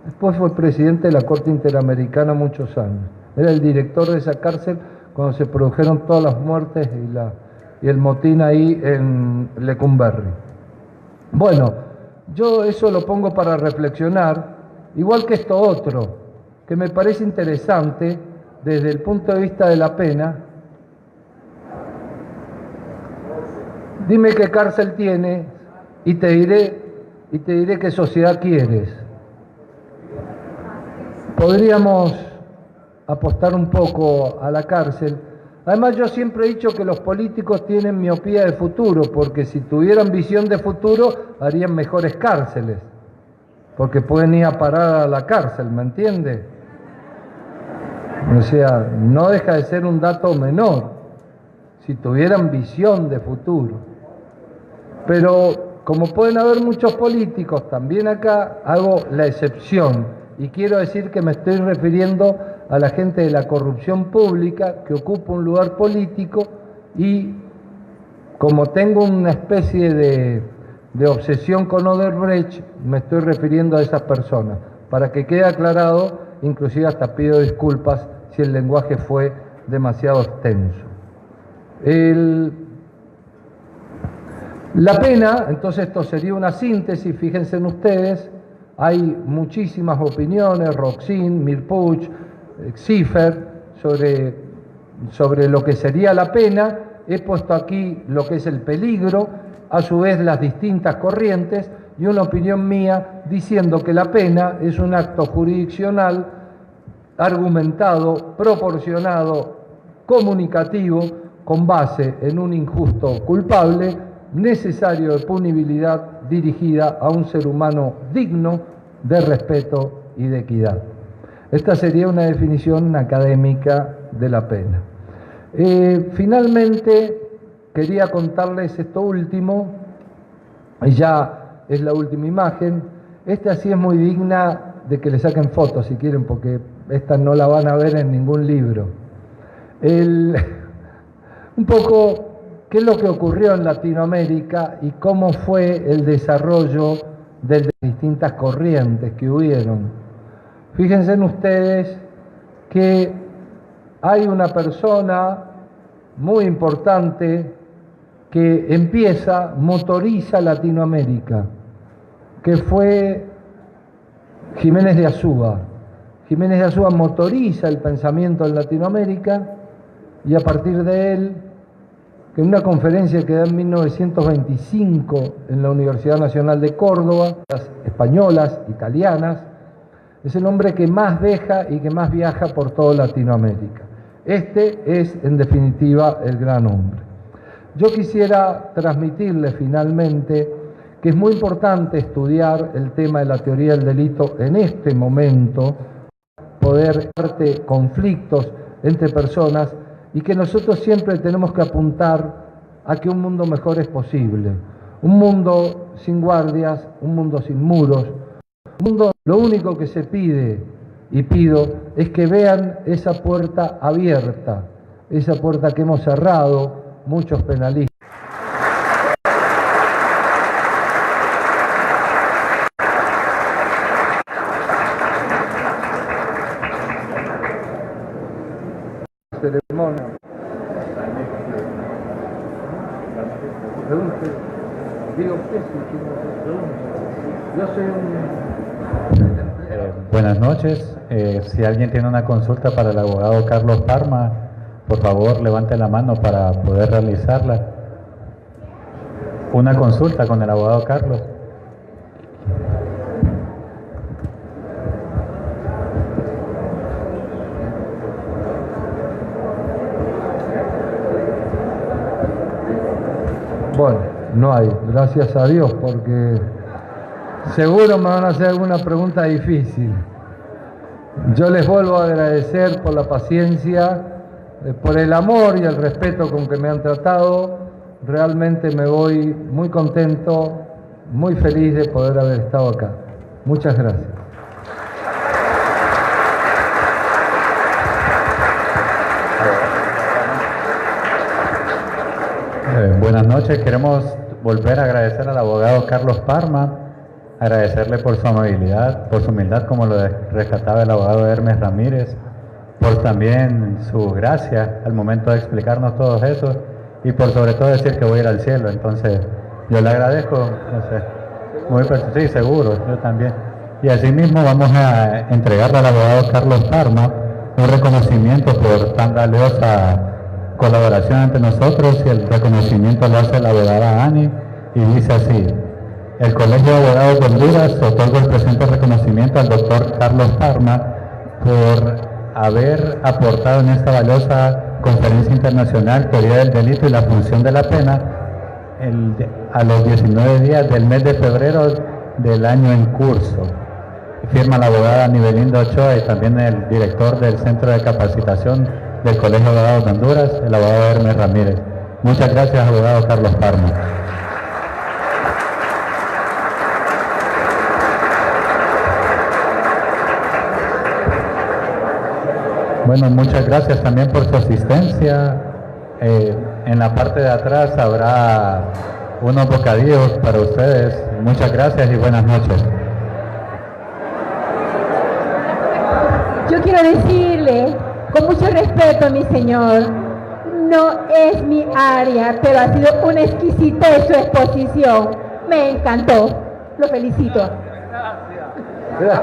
Speaker 5: Después fue presidente de la Corte Interamericana muchos años. Era el director de esa cárcel cuando se produjeron todas las muertes y el motín ahí en Lecumberri. Bueno, yo eso lo pongo para reflexionar, igual que esto otro, que me parece interesante desde el punto de vista de la pena. Dime qué cárcel tienes y te diré qué sociedad quieres. Podríamos apostar un poco a la cárcel. Además, yo siempre he dicho que los políticos tienen miopía de futuro, porque si tuvieran visión de futuro, harían mejores cárceles, porque pueden ir a parar a la cárcel, ¿me entiende? O sea, no deja de ser un dato menor, si tuvieran visión de futuro. Pero como pueden haber muchos políticos, también acá hago la excepción. Y quiero decir que me estoy refiriendo a la gente de la corrupción pública que ocupa un lugar político y como tengo una especie de obsesión con Odebrecht, me estoy refiriendo a esas personas. Para que quede aclarado, inclusive hasta pido disculpas si el lenguaje fue demasiado extenso. La pena, entonces esto sería una síntesis, fíjense en ustedes. Hay muchísimas opiniones, Roxin, Mirpuch, Cipher, sobre lo que sería la pena. He puesto aquí lo que es el peligro, a su vez las distintas corrientes, y una opinión mía diciendo que la pena es un acto jurisdiccional argumentado, proporcionado, comunicativo, con base en un injusto culpable, necesario de punibilidad, dirigida a un ser humano digno de respeto y de equidad. Esta sería una definición académica de la pena. Finalmente, quería contarles esto último, y ya es la última imagen. Esta sí es muy digna de que le saquen fotos si quieren, porque esta no la van a ver en ningún libro. Un poco qué es lo que ocurrió en Latinoamérica y cómo fue el desarrollo de las distintas corrientes que hubieron. Fíjense en ustedes que hay una persona muy importante que motoriza Latinoamérica, que fue Jiménez de Azúa. Jiménez de Azúa motoriza el pensamiento en Latinoamérica y a partir de él, que en una conferencia que da en 1925 en la Universidad Nacional de Córdoba, las españolas, italianas, es el hombre que más deja y que más viaja por toda Latinoamérica. Este es, en definitiva, el gran hombre. Yo quisiera transmitirle finalmente que es muy importante estudiar el tema de la teoría del delito en este momento, poder ver conflictos entre personas, y que nosotros siempre tenemos que apuntar a que un mundo mejor es posible. Un mundo sin guardias, un mundo sin muros, un mundo, lo único que se pide y pido es que vean esa puerta abierta, esa puerta que hemos cerrado muchos penalistas. Ceremonia. Pregunte. Diga usted si tiene preguntas. Yo soy un
Speaker 1: Buenas noches. Si alguien tiene una consulta para el abogado Carlos Parma, por favor levante la mano para poder realizarla. Una consulta con el abogado Carlos.
Speaker 5: Bueno, no hay, gracias a Dios, porque seguro me van a hacer alguna pregunta difícil. Yo les vuelvo a agradecer por la paciencia, por el amor y el respeto con que me han tratado. Realmente me voy muy contento, muy feliz de poder haber estado acá. Muchas gracias.
Speaker 1: Buenas noches. Queremos volver a agradecer al abogado Carlos Parma, agradecerle por su amabilidad, por su humildad, como lo rescataba el abogado Hermes Ramírez, por también su gracia al momento de explicarnos todo eso y por sobre todo decir que voy a ir al cielo. Entonces, yo le agradezco, no sé, sí, seguro, yo también. Y asimismo vamos a entregarle al abogado Carlos Parma un reconocimiento por tan valiosa colaboración ante nosotros, y el reconocimiento lo hace la abogada Ani y dice así: el Colegio de Abogados de Honduras otorga el presente reconocimiento al doctor Carlos Parma por haber aportado en esta valiosa conferencia internacional Teoría del Delito y la Función de la Pena a los 19 días del mes de febrero del año en curso. Firma la abogada Nibelinda Ochoa y también el director del Centro de Capacitación del Colegio de Abogados de Honduras, el abogado Hermes Ramírez. Muchas gracias, abogado Carlos Parma. Bueno, muchas gracias también por su asistencia. En la parte de atrás habrá unos bocadillos para ustedes. Muchas gracias y buenas noches.
Speaker 7: Yo quiero decirle, con mucho respeto, mi señor, no es mi área, pero ha sido una exquisita su exposición. Me encantó. Lo felicito.
Speaker 5: Gracias.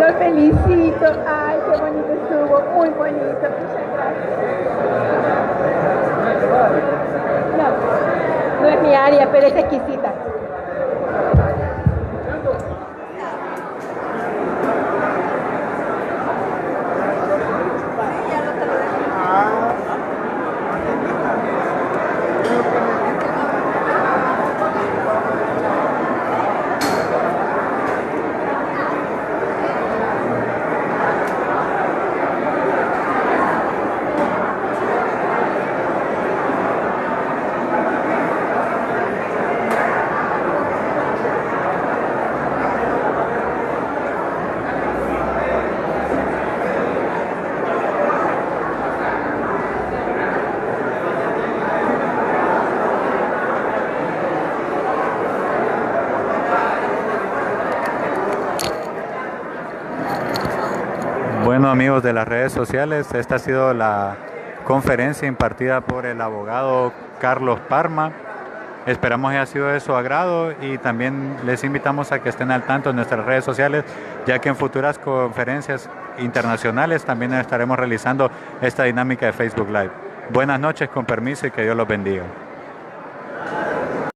Speaker 7: Lo felicito. Ay, qué bonito estuvo. Muy bonito. Muchas gracias. No es mi área, pero es exquisita.
Speaker 1: Bueno, amigos de las redes sociales, esta ha sido la conferencia impartida por el abogado Carlos Parma. Esperamos que haya sido de su agrado y también les invitamos a que estén al tanto en nuestras redes sociales, ya que en futuras conferencias internacionales también estaremos realizando esta dinámica de Facebook Live. Buenas noches, con permiso, y que Dios los bendiga.